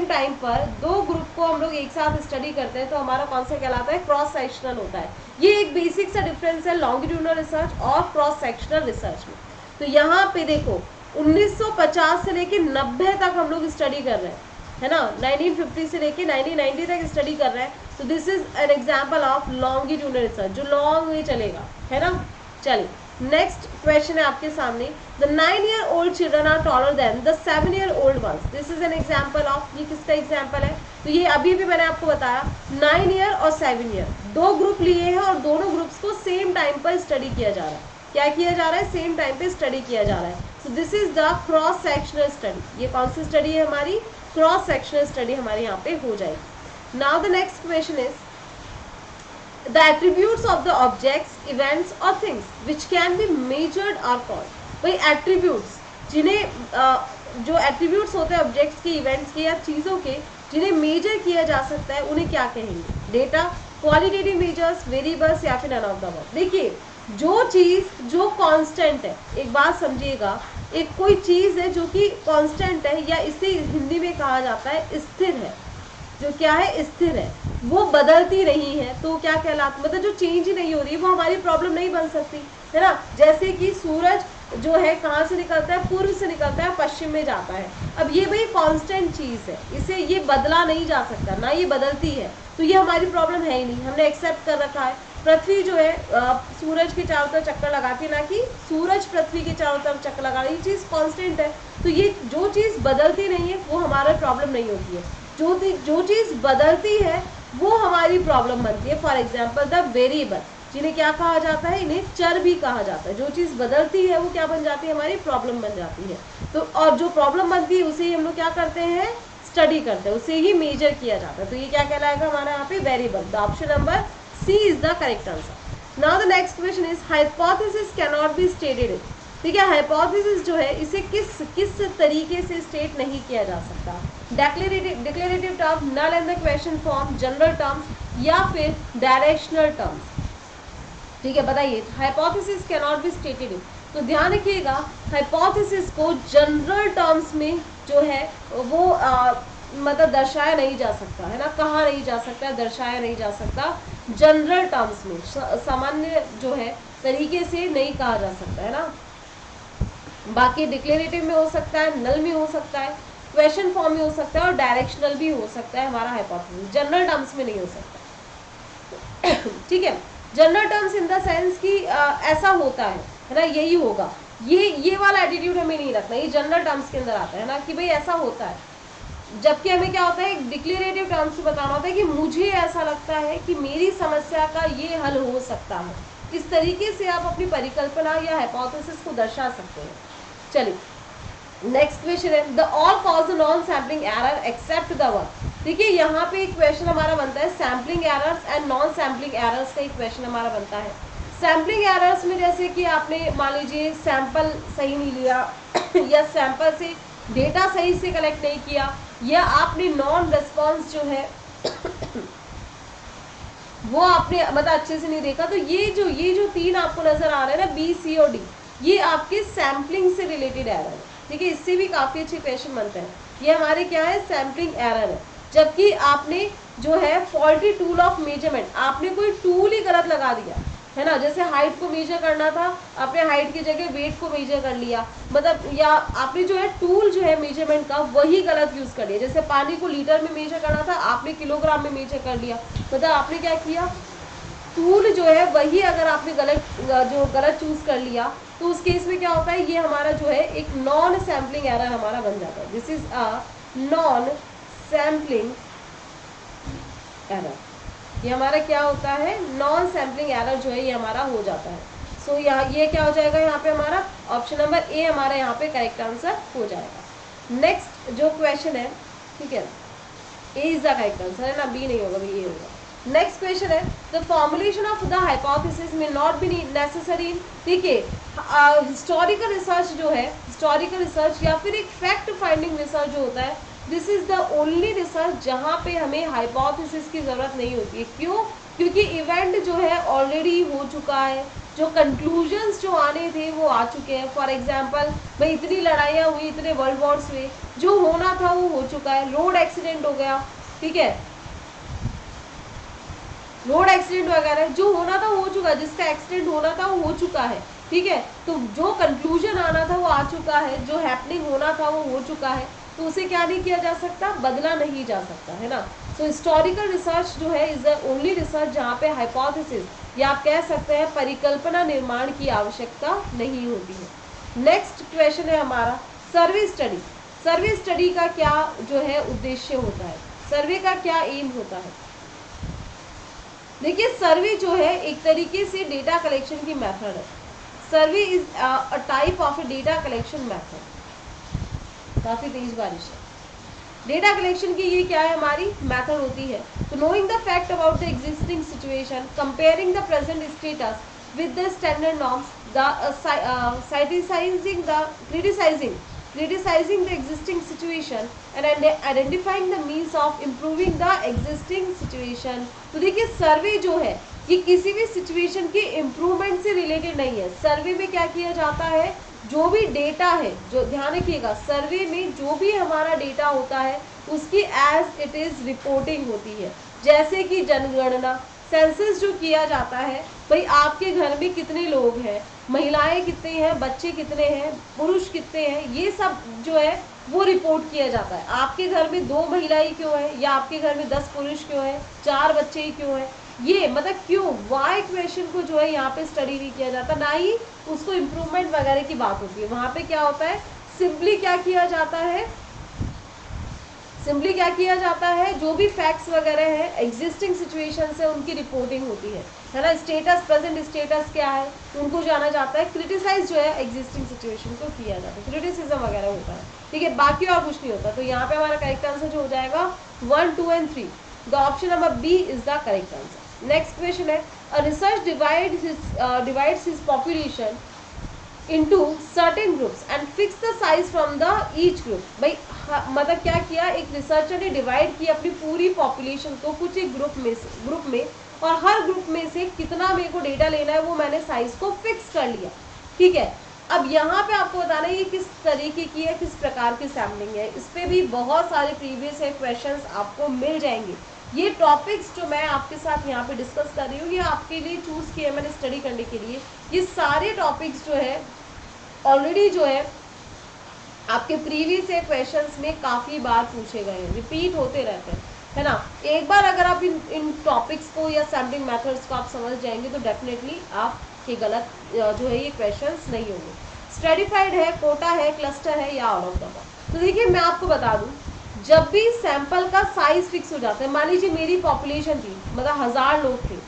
टाइम पर 2 ग्रुप को हम लोग एक साथ स्टडी करते हैं, तो हमारा कौन सा कहलाता है, क्रॉस सेक्शनल होता है। ये एक बेसिक सा डिफरेंस है लॉन्गिट्यूडनल रिसर्च और क्रॉस सेक्शनल रिसर्च में। तो यहाँ पे देखो 1950 से लेके 90 तक हम लोग स्टडी कर रहे हैं, है ना, 1950 से लेके 1990 तक स्टडी कर रहे हैं। तो this is an example of longitudinal research जो लॉन्ग वे चलेगा, है ना। चलिए नेक्स्ट क्वेश्चन है आपके सामने, the 9-year-old children are taller than the 7-year-old ones। This is an example of, ये किसका एग्जाम्पल है, तो ये अभी भी मैंने आपको बताया 9 ईयर और 7 ईयर 2 ग्रुप लिए हैं और दोनों ग्रुप्स को सेम टाइम पर स्टडी किया जा रहा है। क्या किया जा रहा है, सेम टाइम पे स्टडी किया जा रहा है। So this is the cross sectional study. ये कौन सी स्टडी है हमारी, क्रॉस सेक्शनल स्टडी हमारे यहाँ पे हो जाएगी। Now the next question is the attributes of the objects, events or things which can be measured or called। भाई attributes, जिन्हें जो attributes होते हैं ऑब्जेक्ट्स के, इवेंट्स के या चीज़ों के, जिन्हें मेजर किया जा सकता है, उन्हें क्या कहेंगे, डेटा, क्वालिटेटिव मेजर्स, वेरिएबल्स या फिर नन ऑफ द अबव। देखिए जो चीज़ जो कांस्टेंट है, एक बात समझिएगा, एक कोई चीज़ है जो कि कांस्टेंट है या इसे हिंदी में कहा जाता है स्थिर है, जो क्या है, स्थिर है, वो बदलती नहीं है, तो क्या कहलाता, मतलब जो चेंज ही नहीं हो रही है, वो हमारी प्रॉब्लम नहीं बन सकती, है ना। जैसे कि सूरज जो है कहाँ से निकलता है, पूर्व से निकलता है, पश्चिम में जाता है। अब ये भाई कांस्टेंट चीज़ है, इसे ये बदला नहीं जा सकता, ना ये बदलती है, तो ये हमारी प्रॉब्लम है ही नहीं, हमने एक्सेप्ट कर रखा है। पृथ्वी जो है सूरज के चारों तरफ चक्कर लगाती है, ना कि सूरज पृथ्वी के चारों तरफ चक्कर लगा रही है, ये चीज़ कांस्टेंट है। तो ये जो चीज़ बदलती नहीं है वो हमारा प्रॉब्लम नहीं होती है, जो चीज़ बदलती है वो हमारी प्रॉब्लम बनती है। फॉर एग्जाम्पल द वेरिएबल, जिन्हें क्या कहा जाता है, इन्हें चर भी कहा जाता है। जो चीज़ बदलती है वो क्या बन जाती है, हमारी प्रॉब्लम बन जाती है। तो और जो प्रॉब्लम बनती है उसे ही हम लोग क्या करते हैं, स्टडी करते हैं, उसे ही मेजर किया जाता है। तो ये क्या कहलाएगा हमारा यहाँ पे, variable. The option number C is the correct answer. Now the next question is hypothesis can not be stated. ठीक है, हाइपोथेसिस जो है इसे किस तरीके से स्टेट नहीं किया जा सकता, declarative term, null in the question form, general terms या फिर डायरेक्शनल टर्म्स। ठीक है, बताइए, hypothesis can not be stated. तो ध्यान रखिएगा, हाइपोथेसिस को जनरल टर्म्स में जो है वो मतलब दर्शाया नहीं जा सकता, है ना, कहा नहीं जा सकता, दर्शाया नहीं जा सकता, जनरल टर्म्स में, सामान्य जो है तरीके से नहीं कहा जा सकता, है ना। बाकी डिक्लेरेटिव में हो सकता है, नल में हो सकता है, क्वेश्चन फॉर्म में हो सकता है और डायरेक्शनल भी हो सकता है हमारा हाइपोथेसिस, जनरल टर्म्स में नहीं हो सकता। ठीक है, general terms in the sense कि ऐसा होता है ना, यही होगा, ये वाला एटीट्यूड हमें नहीं रखना, ये जनरल टर्म्स के अंदर आता है ना, कि भाई ऐसा होता है। जबकि हमें क्या होता है, डिक्लेरेटिव टर्म्स में बताना होता है कि मुझे ऐसा लगता है कि मेरी समस्या का ये हल हो सकता है। इस तरीके से आप अपनी परिकल्पना या हाइपोथेसिस को दर्शा सकते हैं। चलिए नेक्स्ट क्वेश्चन है, the all cause non sampling error except the one. देखिए यहाँ पे एक क्वेश्चन हमारा बनता है, sampling errors and non sampling errors का एक क्वेश्चन हमारा बनता है। सैम्पलिंग एरर्स में जैसे कि आपने मान लीजिए सैंपल सही नहीं लिया या सैंपल से डेटा सही से कलेक्ट नहीं किया, या आपने नॉन रिस्पॉन्स जो है वो आपने मतलब अच्छे से नहीं देखा। तो ये जो तीन आपको नजर आ रहे हैं ना, बी, सी और डी, ये आपके सैम्पलिंग से रिलेटेड एरर है। ठीक है, इससे भी काफी अच्छे क्वेश्चन बनते हैं। ये हमारे क्या है, सैम्पलिंग एरर है। जबकि आपने जो है फॉल्टी टूल ऑफ मेजरमेंट, आपने कोई टूल ही गलत लगा दिया है ना। जैसे हाइट को मेजर करना था, आपने हाइट की जगह वेट को मेजर कर लिया, मतलब या आपने जो है टूल जो है मेजरमेंट का वही गलत यूज कर लिया। जैसे पानी को लीटर में मेजर करना था, आपने किलोग्राम में मेजर कर लिया, मतलब आपने क्या किया, टूल जो है वही अगर आपने गलत चूज कर लिया, तो उस केस में क्या होता है, ये हमारा जो है एक नॉन सैम्पलिंग एरर हमारा बन जाता है। This is a non sampling error. ये हमारा क्या होता है, नॉन सैम्पलिंग एरर जो है ये हमारा हो जाता है। सो यहाँ ये क्या हो जाएगा, यहाँ पे हमारा ऑप्शन नंबर ए हमारा यहाँ पे करेक्ट आंसर हो जाएगा। नेक्स्ट जो क्वेश्चन है, ठीक है, ए इज द करेक्ट आंसर है ना, बी नहीं होगा, बी ए होगा। नेक्स्ट क्वेश्चन है, the formulation of the hypothesis में नॉट बी नेसेसरी। ठीक है, हिस्टोरिकल रिसर्च जो है, हिस्टोरिकल रिसर्च या फिर एक फैक्ट फाइंडिंग रिसर्च जो होता है, this is the only research जहां पे हमें हाइपोथेसिस की जरूरत नहीं होती है। क्यों? क्योंकि इवेंट जो है ऑलरेडी हो चुका है, जो कंक्लूजन्स जो आने थे वो आ चुके हैं। फॉर एग्जाम्पल भाई इतनी लड़ाइयाँ हुई, इतने वर्ल्ड वॉर्स हुए, जो होना था वो हो चुका है। रोड एक्सीडेंट हो गया, ठीक है, रोड एक्सीडेंट वगैरह जो होना था वो हो चुका है, जिसका एक्सीडेंट होना था वो हो चुका है। ठीक है, तो जो कंक्लूजन आना था वो आ चुका है, जो हैपनिंग होना था वो हो चुका है, तो उसे क्या नहीं किया जा सकता, बदला नहीं जा सकता, है ना। सो हिस्टोरिकल रिसर्च जो है इज द ओनली रिसर्च जहाँ पे हाइपोथेसिस या आप कह सकते हैं परिकल्पना निर्माण की आवश्यकता नहीं होती है। नेक्स्ट क्वेश्चन है हमारा, सर्वे स्टडी। सर्वे स्टडी का क्या जो है उद्देश्य होता है, सर्वे का क्या एम होता है। देखिए सर्वे जो है एक तरीके से डेटा कलेक्शन की मेथड है। सर्वे is a type of data collection method. काफी तेज बारिश है। डेटा कलेक्शन की ये क्या है, हमारी मेथड होती है। तो knowing the fact about the existing situation, comparing the present status with the standard norms, the criticizing the existing situation and identifying the means of improving the existing situation। तो देखिए सर्वे जो है ये किसी भी सिचुएशन के इम्प्रूवमेंट से related नहीं है। सर्वे में क्या किया जाता है, जो भी डेटा है, जो ध्यान रखिएगा, सर्वे में जो भी हमारा डेटा होता है उसकी एज इट इज रिपोर्टिंग होती है। जैसे कि जनगणना, सेंसस जो किया जाता है, भाई आपके घर में कितने लोग हैं, महिलाएं कितने हैं, बच्चे कितने हैं, पुरुष कितने हैं, ये सब जो है वो रिपोर्ट किया जाता है। आपके घर में 2 महिलाएं क्यों है, या आपके घर में 10 पुरुष क्यों है, 4 बच्चे ही क्यों है, ये मतलब क्यों, वाई क्वेश्चन को जो है यहाँ पे स्टडी नहीं किया जाता, ना ही उसको इम्प्रूवमेंट वगैरह की बात होती है। वहां पे क्या होता है, सिंपली क्या किया जाता है, सिंपली क्या किया जाता है, जो भी फैक्ट्स वगैरह है एग्जिस्टिंग सिचुएशन से उनकी रिपोर्टिंग होती है ना। स्टेटस, प्रेजेंट स्टेटस क्या है उनको जाना जाता है। क्रिटिसाइज जो है एग्जिस्टिंग सिचुएशन को किया जाता है, क्रिटिसिज्म वगैरह होता है, ठीक है, बाकी और कुछ नहीं होता। तो यहाँ पे हमारा करेक्ट आंसर जो हो जाएगा 1, 2 and 3, the option number B is the correct answer. Next question है, a research divides his population into certain groups and fix the size from the each group। भाई मतलब क्या किया, एक रिसर्चर ने डिवाइड किया अपनी पूरी पॉपुलेशन को कुछ एक ग्रुप में, और हर ग्रुप में से कितना मेरे को डेटा लेना है वो मैंने साइज को फिक्स कर लिया। ठीक है, अब यहाँ पे आपको बताना है ये किस तरीके की है, किस प्रकार की सैम्पलिंग है। इस पे भी बहुत सारे प्रीवियस क्वेश्चंस आपको मिल जाएंगे। ये टॉपिक्स जो मैं आपके साथ यहाँ पे डिस्कस कर रही हूँ ये आपके लिए चूज किए मैंने स्टडी करने के लिए। ये सारे टॉपिक्स जो है ऑलरेडी जो है आपके प्रीवियस क्वेश्चंस में काफ़ी बार पूछे गए हैं, रिपीट होते रहते हैं, है ना। एक बार अगर आप इन टॉपिक्स को या सैम्पलिंग मेथड्स को आप समझ जाएंगे तो डेफिनेटली आपके गलत जो है ये क्वेश्चंस नहीं होंगे। स्ट्रेटिफाइड है, कोटा है, क्लस्टर है या आउट ऑफ द बॉक्स। तो देखिए मैं आपको बता दूं, जब भी सैंपल का साइज फिक्स हो जाता है, मान लीजिए मेरी पॉपुलेशन थी, मतलब 1000 लोग थे,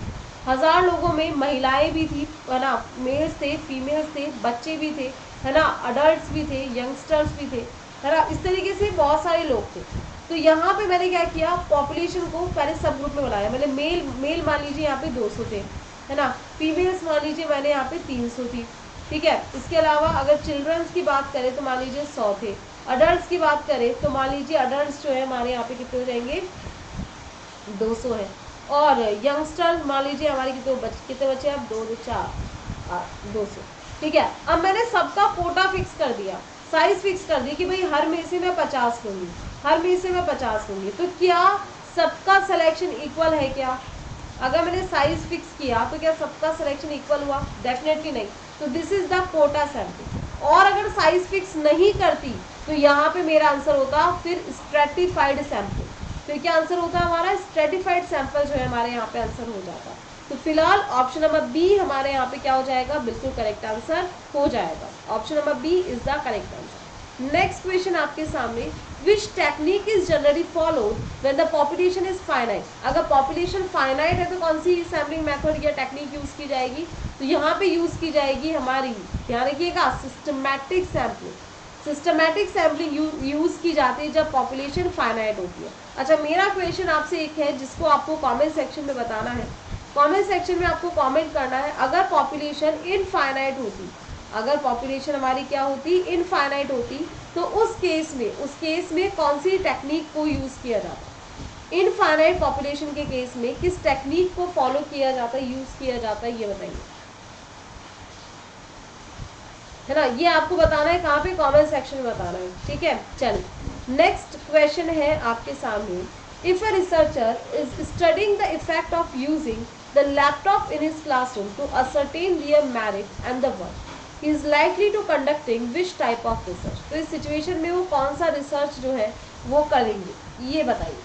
1000 लोगों में महिलाएं भी थी, है ना, मेल्स थे, फीमेल्स थे, बच्चे भी थे, है ना, अडल्ट्स भी थे, यंगस्टर्स भी थे, है ना, इस तरीके से बहुत सारे लोग थे। तो यहाँ पे मैंने क्या किया, पॉपुलेशन को पहले सब ग्रुप में बनाया। मैंने मेल मान लीजिए यहाँ पे 200 थे, है ना, फीमेल्स मान लीजिए मैंने यहाँ पे 300 थी, ठीक है। इसके अलावा अगर चिल्ड्रंस की बात करें तो मान लीजिए 100 थे, अडल्ट की बात करें तो मान लीजिए अडल्ट जो है हमारे यहाँ पे कितने हो जाएंगे, 200 है, और यंगस्टर मान लीजिए हमारे कितने बच्चे अब 2 2 4 200, ठीक है। अब मैंने सबका कोटा फिक्स कर दिया, साइज फिक्स कर दी कि भाई हर में से मैं 50 लूंगी, हर में से मैं 50 लूंगी। तो क्या सबका सिलेक्शन इक्वल है क्या? अगर मैंने साइज फिक्स किया तो क्या सबका सिलेक्शन इक्वल हुआ? डेफिनेटली नहीं। तो this is the quota sample. और अगर साइज फिक्स नहीं करती तो यहाँ पे मेरा आंसर होता फिर स्ट्रेटिफाइड सैंपल। फिर क्या आंसर होता है हमारा? स्ट्रेटिफाइड सैंपल जो है हमारे यहाँ पे आंसर हो जाता। तो फिलहाल ऑप्शन नंबर बी हमारे यहाँ पे क्या हो जाएगा? बिल्कुल करेक्ट आंसर हो जाएगा। Option number B is the correct answer. Next question आपके सामने, which technique is generally followed when the population is finite? अगर पॉपुलेशन फाइनाइट है तो कौन सी सैम्पलिंग मेथड या टेक्निक यूज की जाएगी? तो यहाँ पे यूज की जाएगी हमारी, ध्यान रखिएगा, systematic sampling. Systematic sampling use की जाती है जब पॉपुलेशन फाइनाइट होती है। अच्छा, मेरा क्वेश्चन आपसे एक है जिसको आपको कमेंट सेक्शन में बताना है। कमेंट सेक्शन में आपको कमेंट करना है, अगर पॉपुलेशन इनफाइनाइट होती, अगर पॉपुलेशन हमारी क्या होती? इनफाइनाइट होती, तो उस केस में कौन सी टेक्निक को यूज किया जाता? इनफाइनाइट पॉपुलेशन के केस में किस टेक्निक को फॉलो किया जाता है, यूज किया जाता है, ये बताइए, है ना। ये आपको बताना है कहाँ पे? कमेंट सेक्शन में बताना है, ठीक है। चलिए नेक्स्ट क्वेश्चन है आपके सामने, if a researcher is studying the effect of using the laptop in his classroom to ascertain their merit and the work, he is likely to conducting which type of research? तो इस situation में वो कौन सा research जो है वो करेंगे, ये बताइए।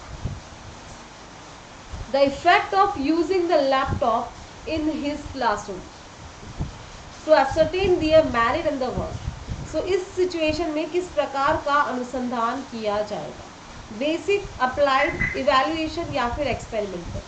The effect of using the laptop in his classroom to ascertain their merit and the work. So इस सिचुएशन में किस प्रकार का अनुसंधान किया जाएगा? बेसिक, अप्लाइड, इवैल्यूएशन या फिर एक्सपेरिमेंटल?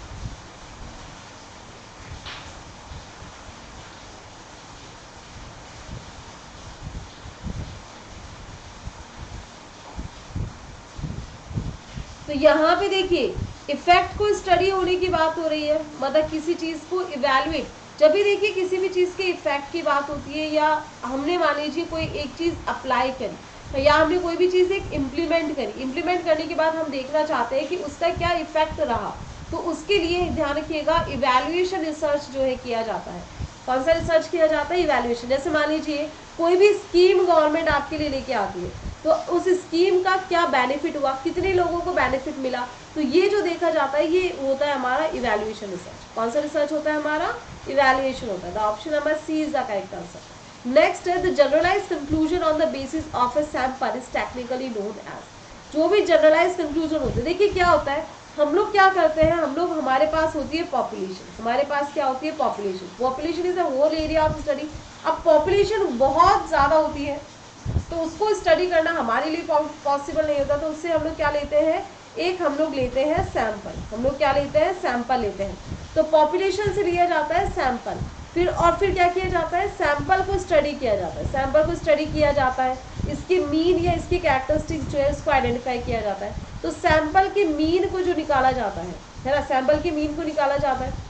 तो यहाँ पे देखिए इफेक्ट को स्टडी होने की बात हो रही है, मतलब किसी चीज को इवैल्यूएट, जब भी देखिए किसी भी चीज के इफेक्ट की बात होती है, या हमने मान लीजिए कोई एक चीज अप्लाई करी या हमने कोई भी चीज एक इम्प्लीमेंट करी, इम्प्लीमेंट करने के बाद हम देखना चाहते हैं कि उसका क्या इफेक्ट रहा, तो उसके लिए ध्यान रखिएगा इवैल्यूएशन रिसर्च जो है किया जाता है। कौन सा रिसर्च किया जाता है? इवैल्यूएशन। जैसे मान लीजिए कोई भी स्कीम गवर्नमेंट आपके लिए लेके आती है, तो उस स्कीम का क्या बेनिफिट हुआ, कितने लोगों को बेनिफिट मिला, तो ये जो देखा जाता है ये होता है हमारा इवैल्यूएशन रिसर्च। कौन सा रिसर्च होता है हमारा? इवैल्यूएशन होता है। The option number C is the correct answer. Next है, the generalized conclusion on the basis of a sample is technically known as. जो भी जनरलाइज कंक्लूजन होते हैं, देखिए क्या होता है, हम लोग क्या करते हैं, हम लोग, हमारे पास होती है पॉपुलेशन, हमारे पास क्या होती है? Population. Population is a whole area of study. अब पॉपुलेशन बहुत ज़्यादा होती है तो उसको स्टडी करना हमारे लिए पॉसिबल नहीं होता, तो उससे हम लोग क्या लेते हैं? हम लोग लेते हैं सैंपल। हम लोग क्या लेते हैं? सैंपल लेते हैं। तो पॉपुलेशन से लिया जाता है सैंपल, फिर क्या किया जाता है? सैंपल को स्टडी किया जाता है। सैंपल को स्टडी किया जाता है, इसके मीन या इसकी कैरेक्टरिस्टिक्स जो है उसको आइडेंटिफाई किया जाता है। तो सैंपल के मीन को जो निकाला जाता है ना, सैंपल के मीन को निकाला जाता है,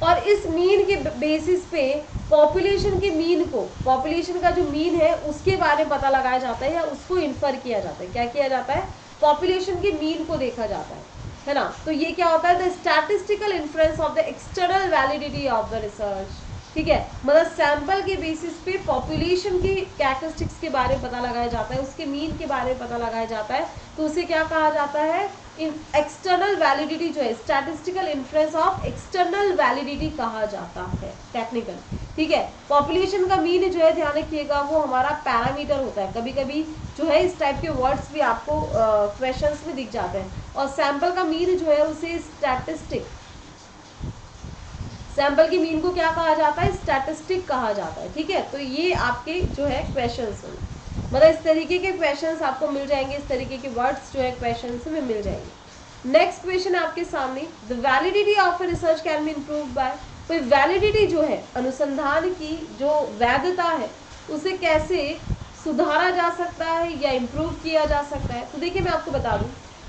और इस मीन के बेसिस पे पॉपुलेशन के मीन को, पॉपुलेशन का जो मीन है उसके बारे में पता लगाया जाता है या उसको इन्फर किया जाता है। क्या किया जाता है? पॉपुलेशन के मीन को देखा जाता है ना। तो ये क्या होता है? The statistical influence of the external validity of the research, ठीक है। मतलब सैंपल के बेसिस पे पॉपुलेशन की कैरेक्टरिस्टिक्स के बारे में पता लगाया जाता है, उसके मीन के बारे में पता लगाया जाता है, तो उसे क्या कहा जाता है? एक्सटर्नल वैलिडिटी जो है, statistical influence of external validity कहा जाता है टेक्निकल, ठीक है। पॉपुलेशन का मीन जो है, ध्यान रखिएगा, वो हमारा पैरामीटर होता है। कभी कभी जो है इस टाइप के वर्ड्स भी आपको क्वेश्चंस में दिख जाते हैं। और सैंपल का मीन जो है उसे स्टैटिस्टिक, सैंपल की मीन को क्या कहा जाता है? स्टैटिस्टिक कहा जाता है, ठीक है। तो ये आपके जो है क्वेश्चंस हैं, मतलब इस तरीके के क्वेश्चंस आपको मिल जाएंगे, इस तरीके के वर्ड्स जो है क्वेश्चंस में मिल जाएंगे। नेक्स्ट क्वेश्चन आपके सामने, the validity of research can be improved by. कोई वैलिडिटी जो है, अनुसंधान की जो वैधता है, उसे कैसे सुधारा जा सकता है या इम्प्रूव किया जा सकता है? तो देखिए मैं आपको बता दूं,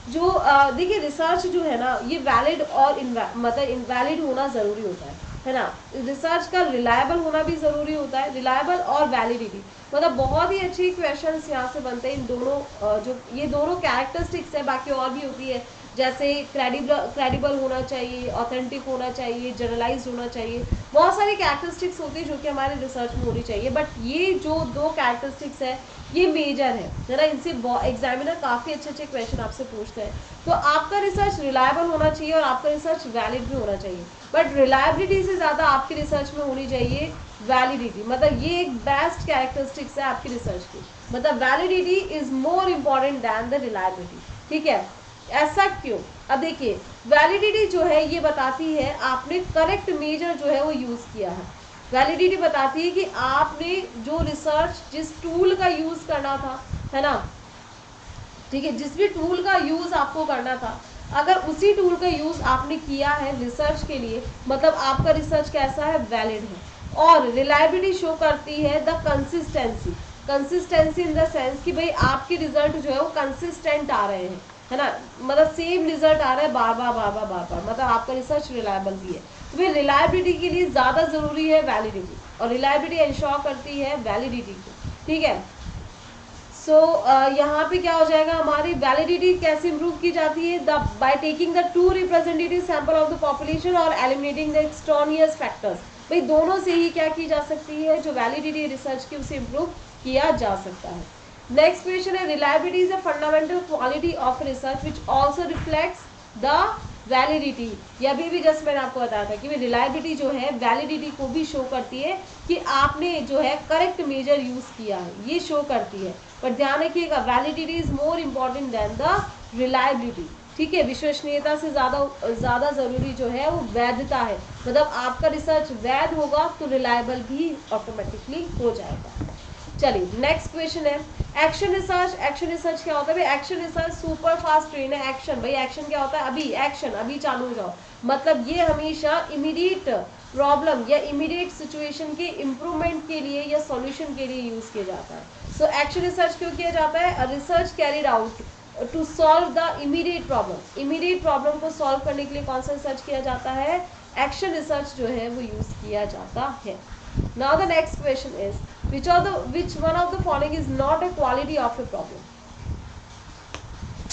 जो देखिए रिसर्च जो है ना, ये वैलिड और मतलब इनवैलिड होना ज़रूरी होता है ना। रिसर्च का रिलायबल होना भी ज़रूरी होता है, रिलायबल और वैलिडिटी, मतलब बहुत ही अच्छी क्वेश्चंस यहाँ से बनते हैं। इन दोनों जो ये दोनों कैरेक्टरिस्टिक्स है, बाकी और भी होती है जैसे क्रेडिबल होना चाहिए, ऑथेंटिक होना चाहिए, जनरलाइज्ड होना चाहिए। बहुत सारी कैरेक्टरिस्टिक्स होती है जो कि हमारे रिसर्च में होनी चाहिए, बट ये जो 2 कैरेक्टरिस्टिक्स है ये मेजर है ना, इनसे एग्जामिनर काफ़ी अच्छे अच्छे क्वेश्चन आपसे पूछते हैं। तो आपका रिसर्च रिलायबल होना चाहिए और आपका रिसर्च वैलिड भी होना चाहिए, बट रिलायबिलिटी से ज़्यादा आपकी रिसर्च में होनी चाहिए वैलिडिटी। मतलब ये एक बेस्ट कैरेक्टरिस्टिक्स है आपकी रिसर्च की, मतलब validity is more important than the reliability. ठीक है, ऐसा क्यों? अब देखिए, वैलिडिटी जो है ये बताती है आपने करेक्ट मेजर जो है वो यूज़ किया है। वैलिडिटी बताती है कि आपने जो रिसर्च जिस टूल का यूज़ करना था, है ना, ठीक है, जिस भी टूल का यूज़ आपको करना था, अगर उसी टूल का यूज़ आपने किया है रिसर्च के लिए, मतलब आपका रिसर्च कैसा है, वैलिड है। और रिलायबिलिटी शो करती है the consistency, consistency in the sense कि भाई आपके रिजल्ट जो है वो कंसिस्टेंट आ रहे हैं, है ना, मतलब सेम रिजल्ट आ रहा है बार बार बार बार बार बार, मतलब आपका रिसर्च रिलायबल भी है। तो भाई रिलायबिलिटी के लिए ज़्यादा ज़रूरी है वैलिडिटी, और रिलायबिलिटी इंश्योर करती है वैलिडिटी को। ठीक है, सो यहाँ पे क्या हो जाएगा, हमारी वैलिडिटी कैसे इंप्रूव की जाती है, the by taking the two representative sample of the population और एलिमिनेटिंग द एक्सट्रानियस फैक्टर्स। भाई दोनों से ही क्या की जा सकती है, जो वैलिडिटी रिसर्च की उसे इंप्रूव किया जा सकता है। नेक्स्ट क्वेश्चन है, reliability is a fundamental quality of research which also reflects the validity. ये अभी भी जस्ट मैंने आपको बताया था कि रिलायबिलिटी जो है वैलिडिटी को भी शो करती है कि आपने जो है करेक्ट मेजर यूज किया है, ये शो करती है। पर ध्यान रखिएगा, validity is more important than the reliability. ठीक है, विश्वसनीयता से ज़्यादा ज़रूरी जो है वो वैधता है, मतलब आपका रिसर्च वैध होगा तो रिलायबल भी ऑटोमेटिकली हो जाएगा। चलिए नेक्स्ट क्वेश्चन है, एक्शन रिसर्च। एक्शन रिसर्च क्या होता है भाई, action research super fast train है। एक्शन, भाई एक्शन क्या होता है, अभी एक्शन, अभी चालू हो जाओ, मतलब ये हमेशा इमीडिएट प्रॉब्लम या इमीडिएट सिचुएशन के इम्प्रूवमेंट के लिए या सॉल्यूशन के लिए यूज किया जाता है। सो एक्शन रिसर्च क्यों किया जाता है, research carried out to solve the immediate problem. Immediate problem को सॉल्व करने के लिए कौन सा रिसर्च किया जाता है, एक्शन रिसर्च जो है वो यूज किया जाता है। Now the next question is, which one of the following is not a quality of a problem?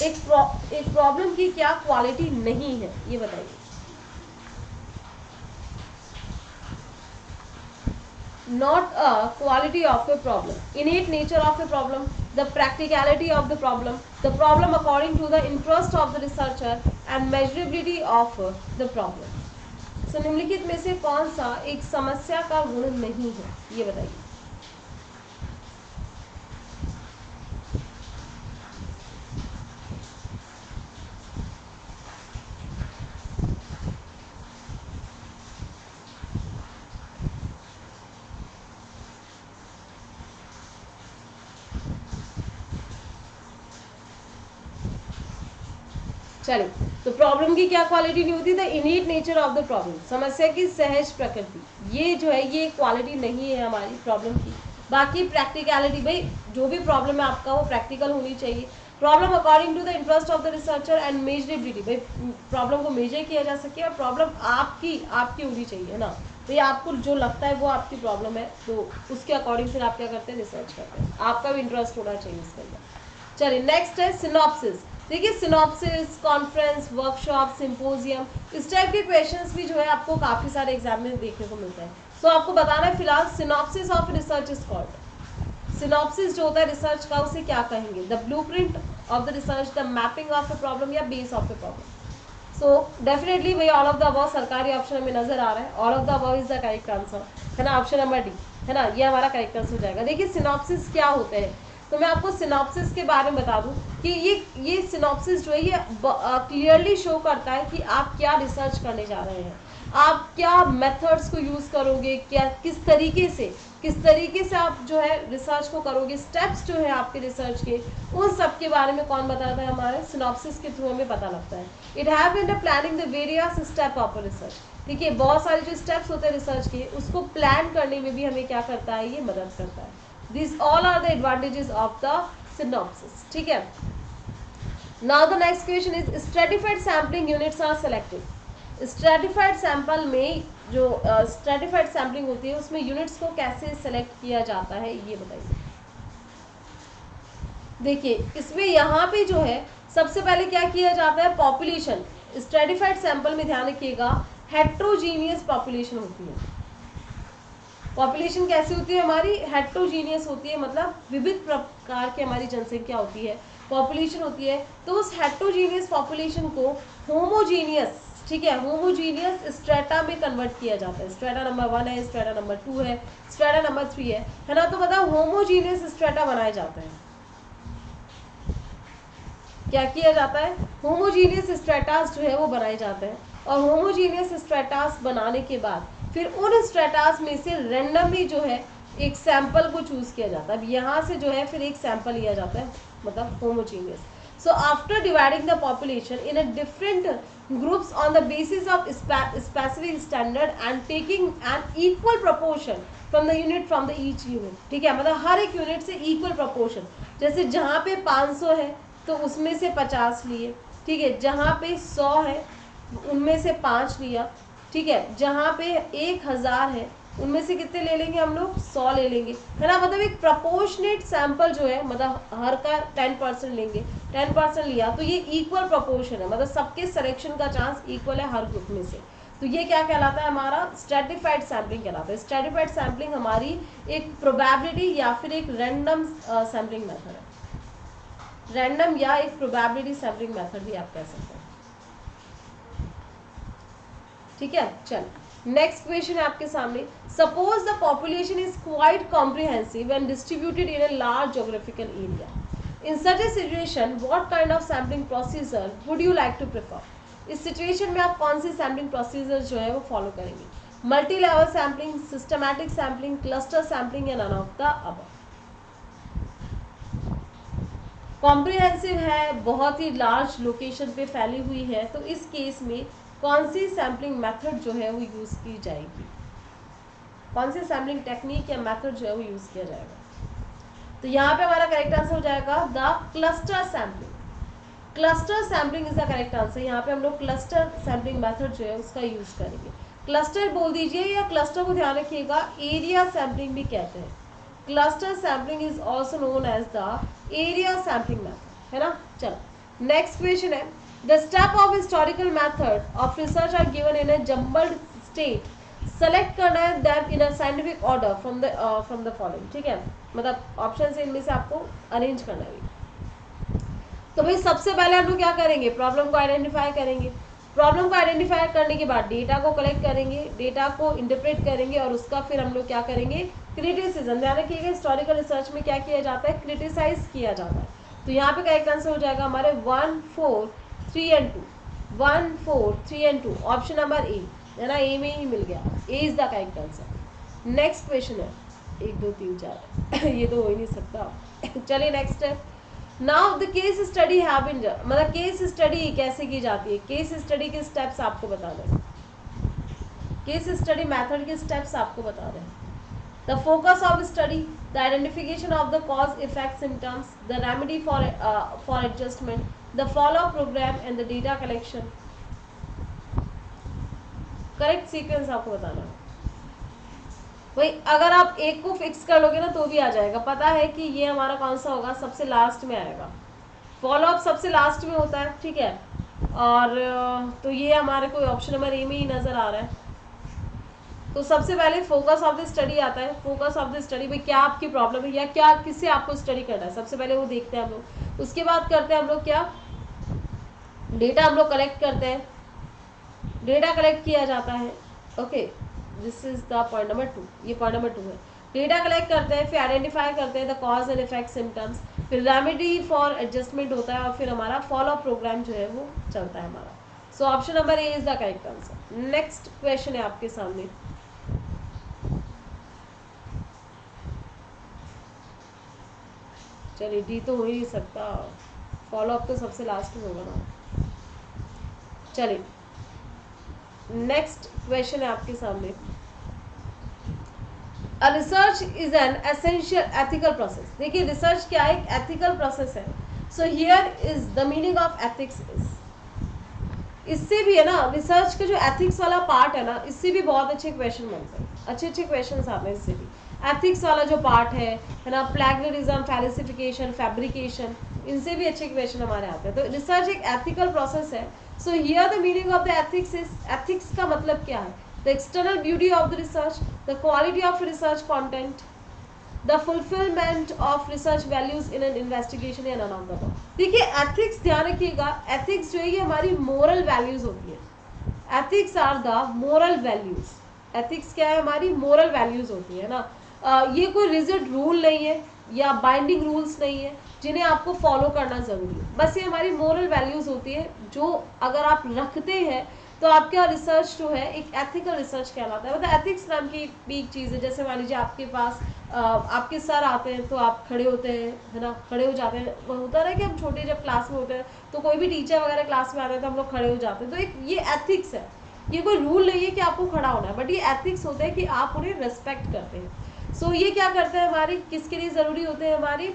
एक प्रॉब्लम की क्या क्वालिटी नहीं है, ये बताइए। Not a quality of a problem, innate nature of a problem, the practicality of the problem according to the interest of the researcher, and measurability of the problem. So निम्नलिखित में से कौन सा एक समस्या का गुण नहीं है, ये बताइए। चलिए, तो प्रॉब्लम की क्या क्वालिटी नहीं होती, the innate nature of the problem, समस्या की सहज प्रकृति, ये जो है ये क्वालिटी नहीं है हमारी प्रॉब्लम की। बाकी प्रैक्टिकलिटी, भाई जो भी प्रॉब्लम है आपका वो प्रैक्टिकल होनी चाहिए। Problem according to the interest of the researcher and measurability, भाई प्रॉब्लम को मेजर किया जा सके और प्रॉब्लम आपकी होनी चाहिए, है ना, तो ये आपको जो लगता है वो आपकी प्रॉब्लम है, तो उसके अकॉर्डिंग फिर आप क्या करते हैं, रिसर्च करते हैं, आपका भी इंटरेस्ट होना चाहिए इसके अंदर। चलिए नेक्स्ट है सिनॉप्सिस। देखिए सिनॉप्सिस, कॉन्फ्रेंस, वर्कशॉप, सिंपोजियम, इस टाइप के क्वेश्चंस भी जो है आपको काफ़ी सारे एग्जाम में देखने को मिलते हैं। सो आपको बताना है फिलहाल, synopsis of research is called. Synopsis जो होता है रिसर्च का उसे क्या कहेंगे, the blueprint of the research, the mapping of the problem, या base of the problem. So definitely भाई ऑल ऑफ द अबव सरकारी ऑप्शन हमें नजर आ रहा है, all of the above is the correct answer, है ना, ऑप्शन नंबर डी, है ना, ये हमारा करेक्ट आंसर हो जाएगा। देखिए सिनॉप्सिस क्या होते हैं, तो मैं आपको सिनॉप्सिस के बारे में बता दूं कि ये सिनॉप्सिस जो है ये क्लियरली शो करता है कि आप क्या रिसर्च करने जा रहे हैं, आप क्या मेथड्स को यूज़ करोगे, क्या किस तरीके से आप जो है रिसर्च को करोगे, स्टेप्स जो है आपके रिसर्च के, उन सब के बारे में कौन बताता है, हमारे सिनॉप्सिस के थ्रू हमें पता लगता है। It have in the planning the various step of research. ठीक है, बहुत सारे जो स्टेप्स होते हैं रिसर्च के, उसको प्लान करने में भी हमें क्या करता है, ये मदद करता है। These all are the advantages of the synopsis. ठीक है, now the next question is, stratified sampling units are selected. Stratified sample में जो स्ट्रेटिफाइड सैम्पलिंग होती है उसमें यूनिट्स को कैसे सेलेक्ट किया जाता है, ये बताइए। देखिए इसमें यहाँ पे जो है सबसे पहले क्या किया जाता है, पॉपुलेशन। स्ट्रेटिफाइड सैंपल में ध्यान रखिएगा हेट्रोजीनियस पॉपुलेशन होती है। पॉपुलेशन कैसी होती है हमारी, हेट्रोजीनियस होती है, मतलब विविध प्रकार की हमारी जनसंख्या होती है, पॉपुलेशन होती है। तो उस हेट्रोजीनियस पॉपुलेशन को होमोजीनियस, ठीक है, होमोजीनियस स्ट्रेटा में कन्वर्ट किया जाता है। स्ट्रेटा नंबर 1 है, स्ट्रेटा नंबर 2 है, स्ट्रेटा नंबर 3 है ना। तो मतलब होमोजीनियस स्ट्रेटा बनाए जाते हैं। क्या किया जाता है, होमोजीनियस स्ट्रेटास जो है वो बनाए जाते हैं। और होमोजीनियस स्ट्रेटास बनाने के बाद फिर उन स्ट्रेटास में से रेंडमली जो है एक सैंपल को चूज किया जाता है। अब यहाँ से जो है फिर एक सैंपल लिया जाता है, मतलब homogeneous. So after dividing the population in a different groups on the basis of specific standard and taking an equal proportion from the unit from the each unit, ठीक है, मतलब हर एक यूनिट से इक्वल प्रोपोर्शन। जैसे जहाँ पे 500 है तो उसमें से 50 लिए, ठीक है, जहाँ पे 100 है उनमें से 5 लिया, ठीक है, जहाँ पे 1000 है उनमें से कितने ले लेंगे हम लोग, 100 ले लेंगे, है ना। मतलब एक प्रोपोर्शनेट सैंपल जो है, मतलब हर का 10% लेंगे, 10% लिया तो ये इक्वल प्रोपोर्शन है, मतलब सबके सिलेक्शन का चांस इक्वल है हर ग्रुप में से। तो ये क्या कहलाता है, हमारा स्ट्रेटिफाइड सैम्पलिंग कहलाता है। स्ट्रेटिफाइड सैम्पलिंग हमारी एक प्रोबेबिलिटी या फिर एक रैंडम सैम्पलिंग मेथड है, रैंडम या एक प्रोबेबिलिटी सैम्पलिंग मेथड भी आप कह सकते हैं, ठीक है। चल नेक्स्ट क्वेश्चन है आपके सामने। Suppose the population is quite comprehensive and distributed in a large geographical area. In such a situation what kind of sampling procedure would you like to prefer. इस सिचुएशन में आप कौन सी सैम्पलिंग प्रोसीजर जो है वो फॉलो करेंगे, multi level sampling, systematic sampling, cluster sampling या none of the above. Comprehensive है, बहुत ही लार्ज लोकेशन पे फैली हुई है, तो इस केस में कौन सी सैम्पलिंग मेथड जो है वो यूज की जाएगी, कौन सी सैम्पलिंग टेक्निक या मेथड जो है वो यूज किया जाएगा। तो यहाँ पे हमारा करेक्ट आंसर हो जाएगा the cluster sampling. Cluster sampling is the correct answer. यहाँ पे हम लोग क्लस्टर सैम्पलिंग मेथड जो है उसका यूज करेंगे। क्लस्टर बोल दीजिए, या क्लस्टर को ध्यान रखिएगा एरिया सैम्पलिंग भी कहते हैं। Cluster sampling is also known as the area sampling method, है ना। चलो नेक्स्ट क्वेश्चन है, the step of historical method of research are given in a jumbled state, select करना है them in a scientific order from the following, ठीक है, मतलब option से इनमें से आपको अरेंज करना है। तो भाई सबसे पहले हम लोग क्या करेंगे, प्रॉब्लम को आइडेंटिफाई करेंगे। प्रॉब्लम को आइडेंटिफाई करने के बाद डेटा को कलेक्ट करेंगे, डेटा को इंटरप्रेट करेंगे और उसका फिर हम लोग क्या करेंगे, क्रिटिसिज्म। ध्यान रखिएगा हिस्टोरिकल रिसर्च में क्या किया जाता है, क्रिटिसाइज किया जाता है। तो यहाँ पे करेक्ट आंसर हो जाएगा हमारे 1, 4, 3 and 2, 1, 4, 3 and 2, option number A, है ना, ए में ही मिल गया, A is the correct answer. Next question है 1, 2, 3, 4 ये तो हो ही नहीं सकता। चलिए नेक्स्ट है, now the case study have been, मतलब केस स्टडी कैसे की जाती है, केस स्टडी के स्टेप्स आपको बता दें, केस स्टडी मेथड के स्टेप्स आपको बता दें। The focus of study, the identification of the cause, effect, symptoms, the remedy for adjustment, the follow-up program and the data collection. Correct sequence आपको बताना है। भाई अगर आप एक को फिक्स कर लोगे ना तो भी आ जाएगा, पता है कि ये हमारा कौन सा होगा, सबसे लास्ट में आएगा। फॉलोअप सबसे लास्ट में होता है, ठीक है, और तो ये हमारे को ऑप्शन नंबर ए में ही नजर आ रहा है। तो सबसे पहले फोकस ऑफ द स्टडी आता है। फोकस ऑफ द स्टडी में क्या आपकी प्रॉब्लम है या क्या किससे आपको स्टडी करना है, सबसे पहले वो देखते हैं हम लोग। उसके बाद करते हैं हम लोग क्या, डेटा हम लोग कलेक्ट करते हैं, डेटा कलेक्ट किया जाता है। Okay, this is the point number 2, ये पॉइंट नंबर 2 है। डेटा कलेक्ट करते हैं, फिर आइडेंटिफाई करते हैं the cause and effect symptoms, फिर रेमेडी फॉर एडजस्टमेंट होता है और फिर हमारा फॉलो अप प्रोग्राम जो है वो चलता है हमारा। सो option number A is the correct answer. Next question है आपके सामने, चलिए डी तो हो ही नहीं सकता, फॉलो अप तो सबसे लास्ट में होगा ना। चलिए नेक्स्ट क्वेश्चन है आपके सामने, a research is an essential ethical process. देखिए रिसर्च क्या है, एक एथिकल प्रोसेस है। So here is the meaning of ethics is, इससे भी है ना, रिसर्च का जो एथिक्स वाला पार्ट है ना, इससे भी बहुत अच्छे क्वेश्चन बनते हैं, अच्छे अच्छे क्वेश्चन आते हैं इससे भी। एथिक्स वाला जो पार्ट है ना, प्लैगियरिज्म, फैल्सिफिकेशन, फैब्रिकेशन, इनसे भी अच्छे क्वेश्चन हमारे आते हैं। तो रिसर्च एक एथिकल प्रोसेस है। So here the meaning of the ethics is, ethics का मतलब क्या है? The external beauty of the research, the quality of research content, the fulfilment of research values in an investigation या none of the above. देखिए ethics ध्यान रखिएगा, ethics जो है ये हमारी मोरल वैल्यूज होती है। Ethics are the moral values. Ethics क्या है? हमारी मोरल वैल्यूज होती है ना। ये कोई रिजिड रूल नहीं है या बाइंडिंग रूल्स नहीं है जिन्हें आपको फॉलो करना जरूरी है। बस ये हमारी मोरल वैल्यूज होती है जो अगर आप रखते हैं तो आपका रिसर्च जो है एक एथिकल रिसर्च कहलाता है। मतलब एथिक्स नाम की भी एक चीज़ है। जैसे मान लीजिए आपके पास आपके सर आते हैं तो आप खड़े होते हैं, है ना, खड़े हो जाते हैं। होता है कि हम छोटे जब क्लास में होते हैं तो कोई भी टीचर वगैरह क्लास में आते हैं तो हम लोग खड़े हो जाते हैं। तो एक ये एथिक्स है। ये कोई रूल नहीं है कि आपको खड़ा होना है, बट ये एथिक्स होते हैं कि आप उन्हें रिस्पेक्ट करते हैं। सो ये क्या करते हैं हमारी, किसके लिए ज़रूरी होते हैं हमारी?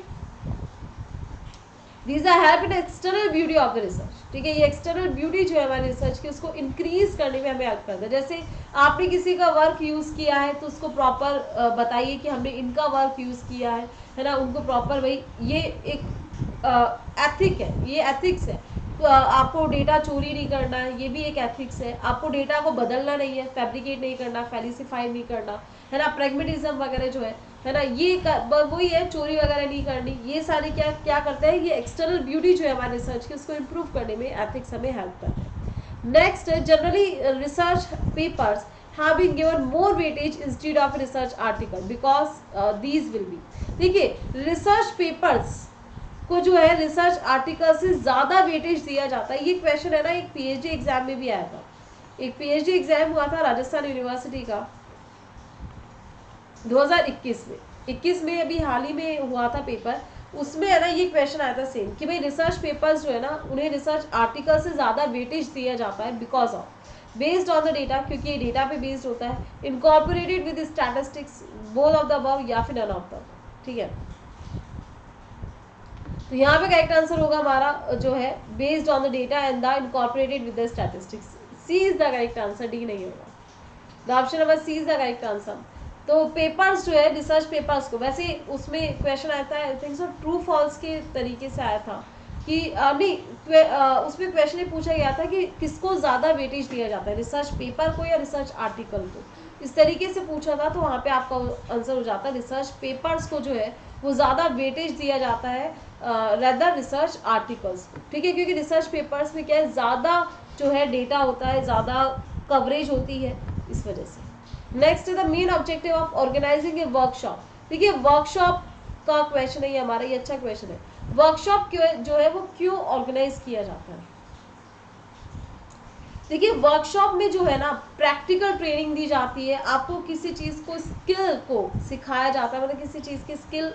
These are help in external beauty of the research। ठीक है, ये एक्सटर्नल ब्यूटी जो है हमारे रिसर्च की उसको इंक्रीज करने में हमें हेल्प करता है। जैसे आपने किसी का वर्क यूज़ किया है तो उसको प्रॉपर बताइए कि हमने इनका वर्क यूज़ किया है ना, उनको प्रॉपर भाई ये एक एथिक है, ये एथिक्स है। तो आपको डेटा चोरी नहीं करना है, ये भी एक एथिक्स है। आपको डेटा को बदलना नहीं है, फैब्रिकेट नहीं करना, फैलिसिफाई नहीं करना, है ना, प्रेगमेटिज्म वगैरह जो है ना, ये वही है, चोरी वगैरह नहीं करनी। ये सारे क्या क्या करते हैं, ये एक्सटर्नल ब्यूटी जो है हमारे रिसर्च की उसको इम्प्रूव करने में एथिक्स हमें हेल्प करते हैं। Next, generally research papers have been given more weightage instead of research article because these will be। देखिए रिसर्च पेपर्स को जो है रिसर्च आर्टिकल से ज़्यादा वेटेज दिया जाता है। ये क्वेश्चन है ना, एक पीएचडी एग्जाम में भी आया था। एक पीएचडी एग्जाम हुआ था राजस्थान यूनिवर्सिटी का 2021 में। 21 में अभी हाल ही में हुआ था पेपर, उसमें है ना ये क्वेश्चन आया था सेम कि भाई रिसर्च पेपर्स जो है ना उन्हें रिसर्च आर्टिकल से ज़्यादा वेटेज दिया जाता है because of based on the data, क्योंकि ये डेटा पे बेस्ड होता है। Incorporated with statistics, both of the above या फिर नन ऑफ द अबव। ठीक है, तो यहाँ पे करेक्ट आंसर होगा हमारा जो है based on the data and the incorporated with the statistics. C is the correct answer, D नहीं होगा। The option number C is the correct answer. तो पेपर्स जो है रिसर्च पेपर्स को, वैसे उसमें क्वेश्चन आया था I think so true false के तरीके से आया था कि नहीं उसमें क्वेश्चन ये पूछा गया था कि किसको ज़्यादा वेटेज दिया जाता है, रिसर्च पेपर को या रिसर्च आर्टिकल को। इस तरीके से पूछा था तो वहाँ पे आपका आंसर हो जाता है रिसर्च पेपर्स को जो है वो ज़्यादा वेटेज दिया जाता है रेदर रिसर्च आर्टिकल्स को। ठीक है, क्योंकि रिसर्च पेपर्स में क्या है ज़्यादा जो है डेटा होता है, ज़्यादा कवरेज होती है, इस वजह से। Next the main objective of organising a workshop. देखिए वर्कशॉप का क्वेश्चन है ये हमारा, ये अच्छा क्वेश्चन है। वर्कशॉप जो है वो क्यों ऑर्गेनाइज किया जाता है? देखिए वर्कशॉप में जो है ना प्रैक्टिकल ट्रेनिंग दी जाती है, आपको किसी चीज़ को स्किल को सिखाया जाता है, मतलब किसी चीज़ की स्किल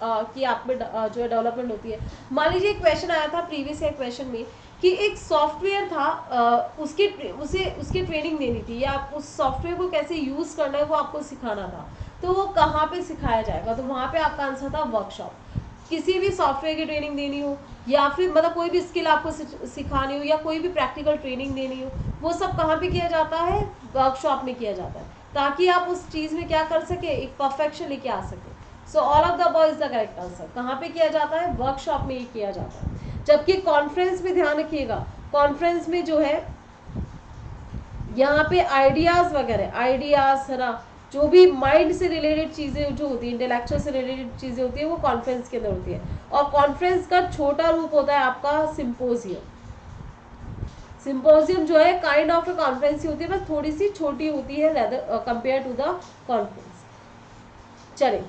की आप में जो है डेवलपमेंट होती है। मान लीजिए क्वेश्चन आया था प्रीवियस ईयर क्वेश्चन में कि एक सॉफ्टवेयर था, उसकी ट्रेनिंग देनी थी या उस सॉफ्टवेयर को कैसे यूज़ करना है वो आपको सिखाना था, तो वो कहाँ पे सिखाया जाएगा? तो वहाँ पे आपका आंसर था वर्कशॉप। किसी भी सॉफ्टवेयर की ट्रेनिंग देनी हो या फिर मतलब कोई भी स्किल आपको सिखानी हो या कोई भी प्रैक्टिकल ट्रेनिंग देनी हो, वो सब कहाँ पे किया जाता है? वर्कशॉप में किया जाता है, ताकि आप उस चीज़ में क्या कर सके, एक परफेक्शन लेके आ सके। So all of the above is the correct answer. कहाँ पे किया जाता है? वर्कशॉप में ही किया जाता है। जबकि कॉन्फ्रेंस में ध्यान रखिएगा, कॉन्फ्रेंस में जो है यहाँ पे आइडियाज़ वगैरह, आइडियाज़ है ना, जो भी माइंड से रिलेटेड चीज़ें जो होती है, इंटेलेक्चुअल से रिलेटेड चीज़ें होती है, वो कॉन्फ्रेंस के अंदर होती है। और कॉन्फ्रेंस का छोटा रूप होता है आपका सिंपोजियम। सिंपोजियम जो है काइंड ऑफ ए कॉन्फ्रेंस ही होती है, बस थोड़ी सी छोटी होती है कंपेयर टू द कॉन्फ्रेंस। चलिए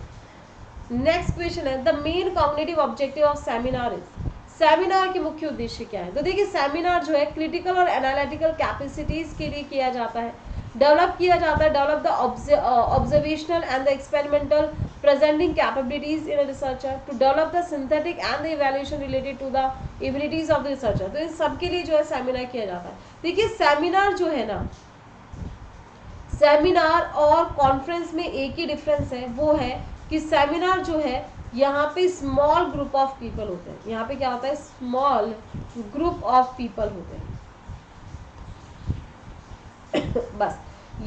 नेक्स्ट क्वेश्चन है, the main cognitive objective of seminar is. Seminar के मुख्य उद्देश्य क्या है? तो देखिए सेमिनार जो है क्रिटिकल और एनालिटिकल कैपेसिटीज के लिए किया जाता है, डेवलप किया जाता है, develop the observational and the experimental presenting capabilities in a researcher, to develop the synthetic and the evaluation related to the abilities of the researcher. तो इन सब के लिए जो है सेमिनार किया जाता है। देखिए सेमिनार जो है ना, सेमिनार और कॉन्फ्रेंस में एक ही डिफरेंस है, वो है कि सेमिनार जो है यहाँ पे स्मॉल ग्रुप ऑफ पीपल होते हैं। यहाँ पे क्या होता है? स्मॉल ग्रुप ऑफ पीपल होते हैं बस।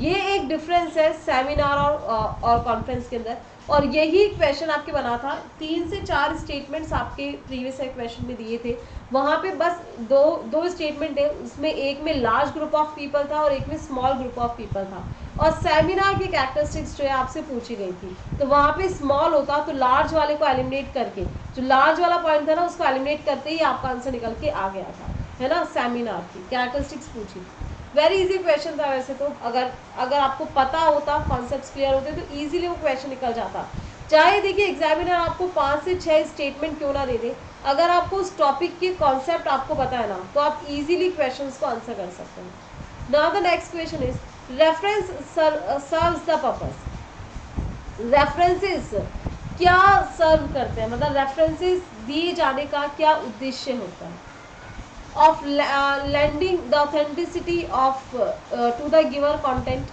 ये एक डिफरेंस है सेमिनार और कॉन्फ्रेंस के अंदर। और यही क्वेश्चन आपके बना था, 3 से 4 स्टेटमेंट्स आपके प्रीवियस क्वेश्चन में दिए थे, वहाँ पे बस दो स्टेटमेंट है, उसमें एक में लार्ज ग्रुप ऑफ पीपल था और एक में स्मॉल ग्रुप ऑफ पीपल था। और सेमिनार की कैरेक्टरिस्टिक्स जो है आपसे पूछी गई थी, तो वहाँ पे स्मॉल होता तो लार्ज वाले को एलिमिनेट करके, जो लार्ज वाला पॉइंट था ना उसको एलिमिनेट करते ही आपका आंसर निकल के आ गया था, है ना। सेमिनार की कैरेक्टरिस्टिक्स पूछी, वेरी इजी क्वेश्चन था वैसे तो। अगर आपको पता होता, कॉन्सेप्ट्स क्लियर होते तो इजीली वो क्वेश्चन निकल जाता। चाहे देखिए एग्जामिनर आपको 5 से 6 स्टेटमेंट क्यों ना दे दे, अगर आपको उस टॉपिक के कॉन्सेप्ट आपको पता है ना, तो आप इजीली क्वेश्चंस को आंसर कर सकते हैं। Now the next question is reference serves the purpose. References क्या सर्व करते हैं, मतलब रेफरेंसेस दिए जाने का क्या उद्देश्य होता है। of lending the authenticity of to the given content,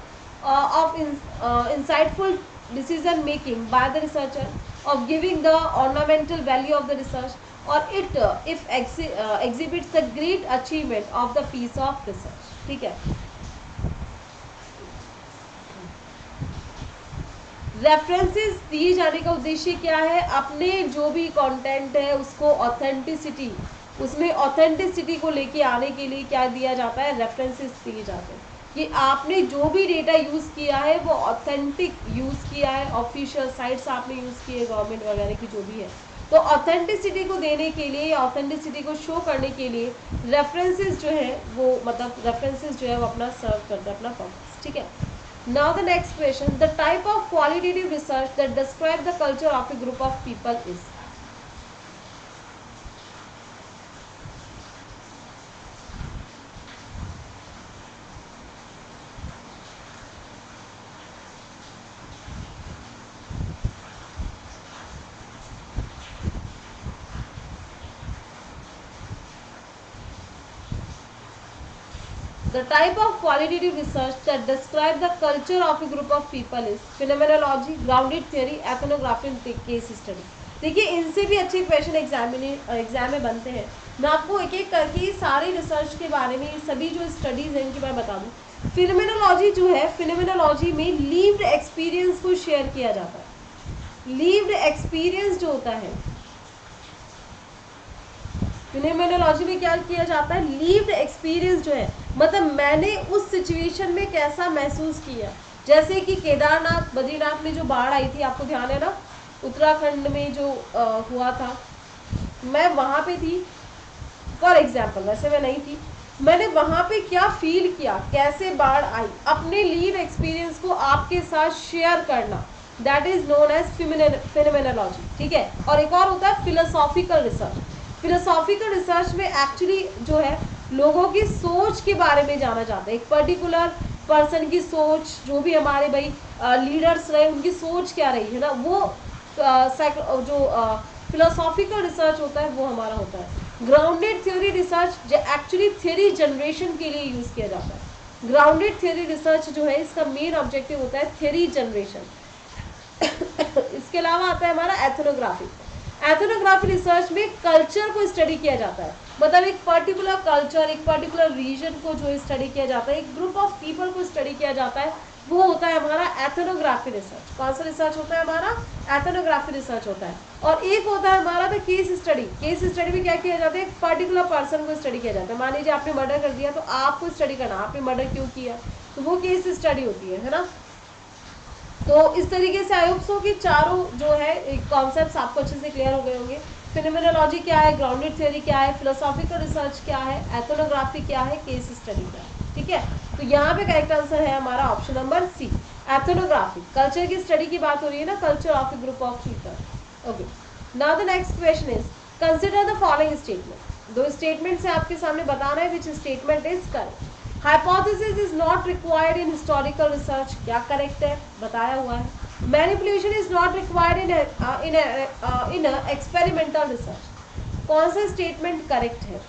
insightful decision making by the researcher, of giving the ornamental value of the research, or it if exhibits the great achievement of the piece of research। ठीक है, references दिए जाने का उद्देश्य क्या है, अपने जो भी कंटेंट है उसको ऑथेंटिसिटी, उसमें ऑथेंटिसिटी को लेके आने के लिए क्या दिया जाता है, रेफरेंसेस दिए जाते हैं कि आपने जो भी डेटा यूज़ किया है वो ऑथेंटिक यूज़ किया है, ऑफिशियल साइट्स आपने यूज़ की है गवर्नमेंट वगैरह की जो भी है, तो ऑथेंटिसिटी को देने के लिए, ऑथेंटिसिटी को शो करने के लिए रेफरेंसेस जो है वो, मतलब रेफरेंसेस जो है वो अपना सर्व करता है, अपना पर्पस। ठीक है, now the next question, the type of qualitative research that describe the culture of a group of people is। The type of qualitative research that describe the culture of a group of people is phenomenology, grounded theory, ethnography and case study। देखिए इनसे भी अच्छे question exam में बनते हैं। मैं आपको एक एक करके सारे रिसर्च के बारे में, सभी जो स्टडीज हैं इनके बारे में बता दूं। फिनोमेनोलॉजी जो है, फिनोमेनोलॉजी में लीव्ड एक्सपीरियंस को शेयर किया जाता है। लीव्ड एक्सपीरियंस जो होता है फिनोमेनोलॉजी में क्या किया जाता है, लीव्ड एक्सपीरियंस जो है, मतलब मैंने उस सिचुएशन में कैसा महसूस किया। जैसे कि केदारनाथ बद्रीनाथ में जो बाढ़ आई थी, आपको ध्यान है ना, उत्तराखंड में जो हुआ था, मैं वहाँ पे थी फॉर एग्जाम्पल, वैसे मैं नहीं थी, मैंने वहाँ पे क्या फील किया, कैसे बाढ़ आई, अपने लीव एक्सपीरियंस को आपके साथ शेयर करना, that is known as phenomenology. ठीक है, और एक और होता है फिलोसॉफिकल रिसर्च। फिलोसॉफिकल रिसर्च में एक्चुअली जो है लोगों की सोच के बारे में जाना जाता है, एक पर्टिकुलर पर्सन की सोच, जो भी हमारे भाई लीडर्स रहे उनकी सोच क्या रही है ना, वो जो फिलोसॉफिकल रिसर्च होता है वो हमारा होता है। Grounded theory research actually theory generation के लिए यूज किया जाता है। ग्राउंडेड थ्योरी रिसर्च जो है इसका मेन ऑब्जेक्टिव होता है थ्योरी जनरेशन। इसके अलावा आता है हमारा एथनोग्राफी। एथनोग्राफी रिसर्च में कल्चर को स्टडी किया जाता है, मतलब एक पर्टिकुलर कल्चर, एक पर्टिकुलर रीजन को जो स्टडी किया जाता है, एक ग्रुप ऑफ पीपल को स्टडी किया जाता है, वो होता है हमारा एथनोग्राफी रिसर्च। कौन सा रिसर्च होता है हमारा, एथनोग्राफी रिसर्च होता है। और एक होता है हमारा the case study. Case study में क्या किया जाता है, एक पर्टिकुलर पर्सन को स्टडी किया जाता है। मान लीजिए आपने मर्डर कर दिया, तो आपको स्टडी करना आपने मर्डर क्यों किया, तो वो केस स्टडी होती है ना। तो इस तरीके से आई होप सो कि चारों जो है कॉन्सेप्ट्स आपको अच्छे से क्लियर हो गए होंगे। फिनोमेनोलॉजी क्या है, ग्राउंडेड थ्योरी क्या है, फिलोसॉफिकल रिसर्च क्या है, एथनोग्राफी क्या है, केस स्टडी क्या है। ठीक है, तो यहाँ पे करेक्ट आंसर है हमारा option number C, ethnography. Culture की स्टडी की बात हो रही है ना, culture of a group of people. Okay, now the next question is consider the following statement. दो स्टेटमेंट से आपके सामने बताना है which statement is correct. Hypothesis is not required in historical research, क्या करेक्ट है, बताया हुआ है। Manipulation is not required in experimental research, कौन सा स्टेटमेंट करेक्ट है।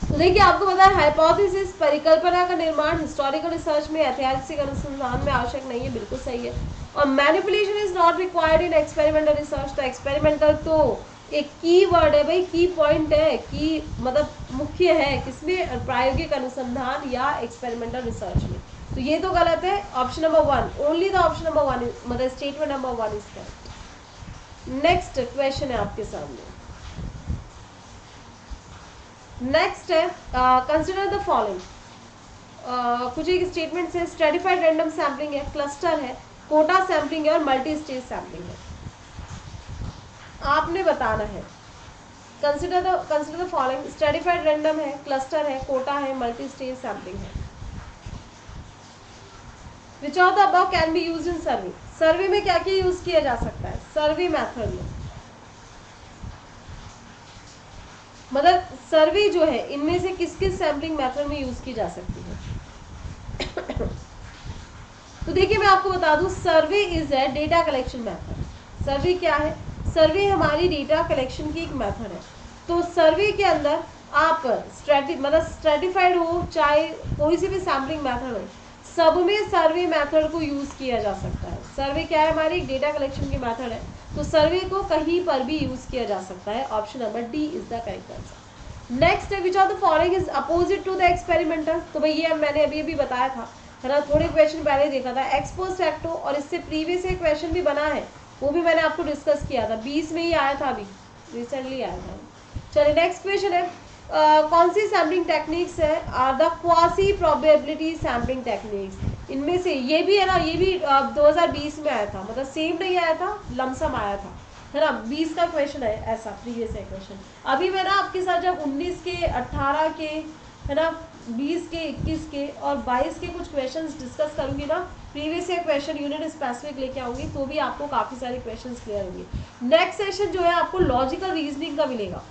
तो देखिए आपको पता है हाइपोथेसिस परिकल्पना का निर्माण हिस्टोरिकल रिसर्च में, ऐतिहासिक अनुसंधान में आवश्यक नहीं है, बिल्कुल सही है। और manipulation is not required in experimental research. तो एक्सपेरिमेंटल तो एक की वर्ड है भाई, की पॉइंट है, की मतलब मुख्य है किसमें, प्रायोगिक अनुसंधान या एक्सपेरिमेंटल रिसर्च में। तो ये तो गलत है। Option number 1, only the option number 1 मतलब statement number 1 is correct. Next question है आपके सामने। नेक्स्ट है कंसिडर द फॉलोइंग। कुछ एक स्टेटमेंट है, स्ट्रेटिफाइड रैंडम सैम्पलिंग है, क्लस्टर है, कोटा सैम्पलिंग है और मल्टी स्टेज सैम्पलिंग है। आपने बताना है consider the following, stratified random है, क्लस्टर है, कोटा है, मल्टी स्टेज सैम्पलिंग है। Which of the above can be used in survey. Survey में क्या क्या यूज किया जा सकता है सर्वे मेथड में, मतलब सर्वे जो है इनमें से किस किस सैम्पलिंग मेथड में यूज की जा सकती है। तो देखिए मैं आपको बता दूं, survey is a data collection method. Survey क्या है, सर्वे हमारी डेटा कलेक्शन की एक मेथड है। तो सर्वे के अंदर आप मतलब स्ट्रेटिफाइड हो चाहे कोई सी भी सैम्पलिंग मेथड हो, सब में सर्वे मेथड को यूज किया जा सकता है। सर्वे क्या है, हमारी डेटा कलेक्शन की मेथड है, तो सर्वे को कहीं पर भी यूज किया जा सकता है। Option number D is the correct answer. Next है, which of the following is opposite to the experimental. तो भाई ये मैंने अभी अभी बताया था, है ना, थोड़े क्वेश्चन पहले देखा था, एक्स पोस्ट फैक्टो, और इससे प्रीवियस एक क्वेश्चन भी बना है, वो भी मैंने आपको डिस्कस किया था, 20 में ही आया था, अभी रिसेंटली आया था। चलिए नेक्स्ट क्वेश्चन है, कौन सी सैम्पलिंग टेक्निक्स है, are the quasi probability sampling techniques. इनमें से ये भी है ना, ये भी 2020 में आया था, मतलब सेम नहीं आया था, लमसम आया था, है ना, 20 का क्वेश्चन है, ऐसा प्रीवियस है क्वेश्चन। अभी मैं ना आपके साथ जब 19 के, 18 के, है ना, 20 के, 21 के और 22 के कुछ क्वेश्चंस डिस्कस करूंगी ना, previous year question unit specific लेके आऊंगी, तो भी आपको काफी सारे क्वेश्चंस क्लियर होंगे। नेक्स्ट सेशन जो है आपको लॉजिकल रीजनिंग का मिलेगा।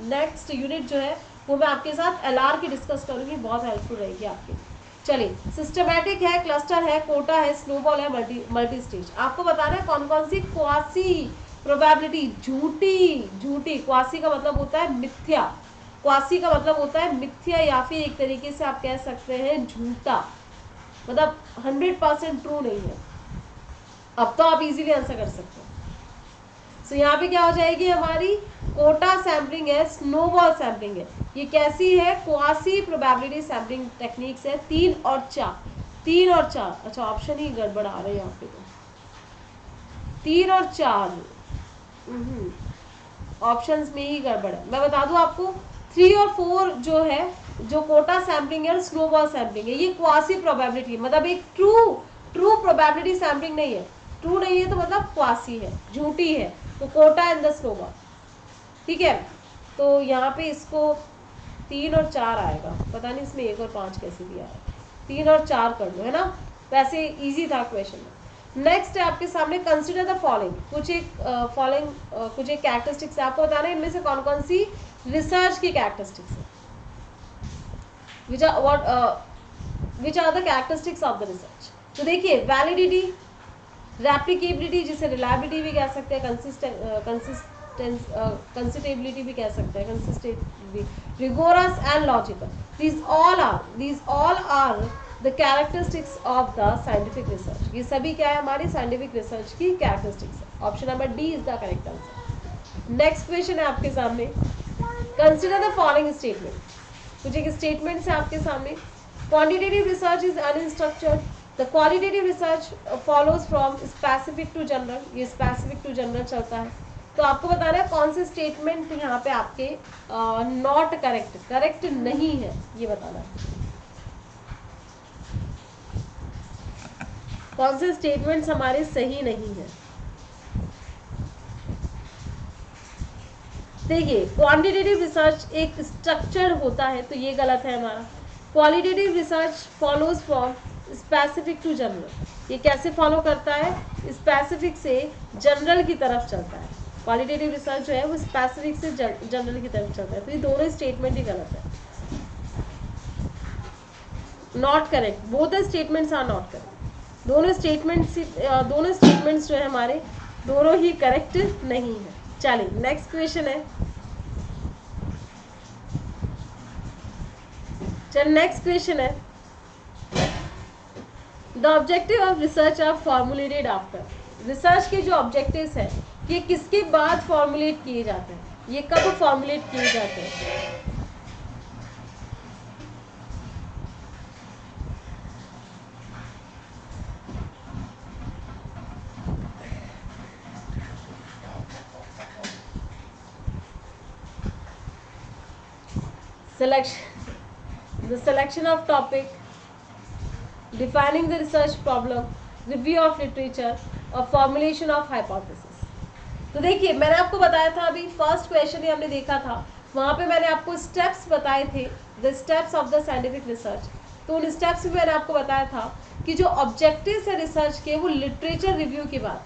नेक्स्ट यूनिट जो है वो मैं आपके साथ एलआर की डिस्कस करूंगी, बहुत हेल्पफुल रहेगी आपके लिए। चलिए, सिस्टमैटिक है, क्लस्टर है, कोटा है, स्नोबॉल है, मल्टी स्टेज। आपको बताना है कौन कौन सी क्वासी प्रोबेबिलिटी, झूठी, क्वासी का मतलब होता है मिथ्या, क्वासी का मतलब होता है मिथ्या, या फिर एक तरीके से आप कह सकते हैं झूठा, मतलब 100% ट्रू नहीं है। अब तो आप इजीली आंसर कर सकते हो। सो यहाँ पे क्या हो जाएगी हमारी, कोटा सैम्पलिंग है, स्नोबॉल सैम्पलिंग है। ये कैसी है, क्वासी प्रोबेबिलिटी सैम्पलिंग टेक्निक्स है, 3 और 4। अच्छा ऑप्शन ही गड़बड़ आ रहे हैं यहाँ पे, तो 3 और 4 ऑप्शंस में ही गड़बड़ है। मैं बता दूं आपको, 3 और 4 जो है, जो कोटा सैम्पलिंग है, स्नोबॉल सैम्पलिंग है, ये क्वासी प्रोबेबिलिटी, मतलब एक ट्रू प्रोबेबिलिटी सैम्पलिंग नहीं है। ट्रू नहीं है तो मतलब क्वासी है, झूठी है, तो कोटा एंड द स्नोबॉल, ठीक है। तो यहाँ पे इसको 3 और 4 आएगा, पता नहीं इसमें 1 और 5 कैसे दिया है, 3 और 4 कर लो, है ना, वैसे इजी था क्वेश्चन। नेक्स्ट है आपके सामने, कंसिडर द फॉलोइंग। कुछ एक कैरेक्टरिस्टिक्स है, आपको बताना है इनमें से कौन कौन सी रिसर्च की कैरेक्टरिस्टिक्स है, which are the characteristics of the research. तो देखिए, वैलिडिटी, रेप्लिकेबिलिटी, जिसे रिलायबिलिटी भी कह सकते हैं, कंसिस्टेबिलिटी भी कह सकते हैं, consistent, rigorous and logical, these all are the characteristics of the scientific research। ये सभी क्या है, हमारी साइंटिफिक रिसर्च की कैरेक्टरिस्टिक्स है। Option number D is the correct answer. Next question है आपके सामने, कंसिडर द फॉलोइंग स्टेटमेंट। कुछ एक स्टेटमेंट है आपके सामने, quantitative research is unstructured, the qualitative research follows from specific to general. ये स्पेसिफिक टू जनरल चलता है। तो आपको बताना है कौन से स्टेटमेंट यहाँ पे आपके नॉट करेक्ट नहीं है, ये बताना है। कौन से स्टेटमेंट्स हमारे सही नहीं है। देखिए, क्वांटिटेटिव रिसर्च एक स्ट्रक्चर्ड होता है, तो ये गलत है हमारा। Qualitative research follows from specific to general, ये कैसे फॉलो करता है, स्पेसिफिक से जनरल की तरफ चलता है। क्वालिटेटिव रिसर्च जो है वो स्पेसिफिक से जनरल की तरफ चलता है, तो ये दोनों स्टेटमेंट ही गलत है, not correct, both the statements are not correct. दोनों स्टेटमेंट्स जो है हमारे, दोनों ही करेक्ट नहीं है। चलिए नेक्स्ट क्वेश्चन है, नेक्स्ट क्वेश्चन है, the objective of research are formulated after. Research के जो ऑब्जेक्टिव्स हैं ये किसके बाद फॉर्मुलेट किए जाते हैं, ये कब फॉर्मुलेट किए जाते हैं? The selection of topic, defining the research problem, review of literature और formulation of hypothesis. तो देखिए मैंने आपको बताया था अभी फर्स्ट क्वेश्चन ही हमने देखा था, वहाँ पे मैंने आपको स्टेप्स बताए थे, the steps of the scientific research. तो उन स्टेप्स में मैंने आपको बताया था कि जो ऑब्जेक्टिव्स है रिसर्च के वो लिटरेचर रिव्यू के बाद,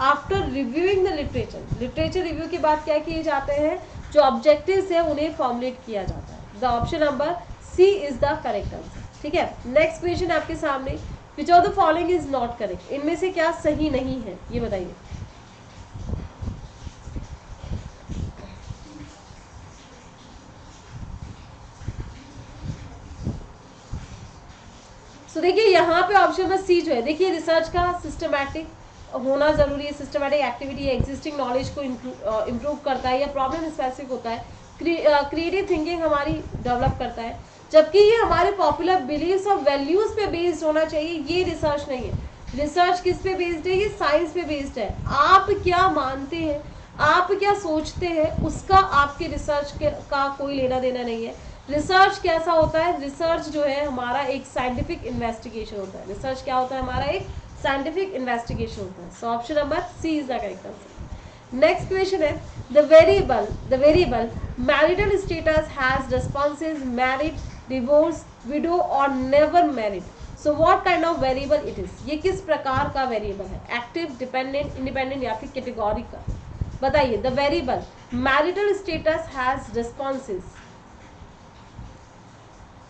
after reviewing the literature review के बाद क्या किए जाते हैं, जो ऑब्जेक्टिव्स है उन्हें फॉर्मुलेट किया जाता है। The option number C is the correct answer. ठीक है, नेक्स्ट क्वेश्चन आपके सामने, which of the following is not correct, इनमें से क्या सही नहीं है ये बताइए। तो देखिए यहाँ पे ऑप्शन नंबर सी जो है, देखिए रिसर्च का सिस्टमैटिक होना जरूरी है, सिस्टमैटिक एक्टिविटी एग्जिस्टिंग नॉलेज को इम्प्रूव करता है या प्रॉब्लम स्पेसिफिक होता है, क्रिएटिव थिंकिंग हमारी डेवलप करता है, जबकि ये हमारे पॉपुलर बिलीव्स और वैल्यूज पे बेस्ड होना चाहिए, ये रिसर्च नहीं है। रिसर्च किस पे बेस्ड है, ये साइंस पे बेस्ड है। आप क्या मानते हैं, आप क्या सोचते हैं, उसका आपके रिसर्च का कोई लेना देना नहीं है। रिसर्च कैसा होता है, रिसर्च जो है हमारा एक साइंटिफिक इन्वेस्टिगेशन होता है। रिसर्च क्या होता है, हमारा एक साइंटिफिक इन्वेस्टिगेशन होता है। सो option number C is the correct answer. Next question है, the variable marital status has responses married, divorce, widow और never married. So what kind of variable it is, ये किस प्रकार का वेरिएबल है, एक्टिव, डिपेंडेंट, इंडिपेंडेंट या फिर categorical, बताइए। The variable marital status has responses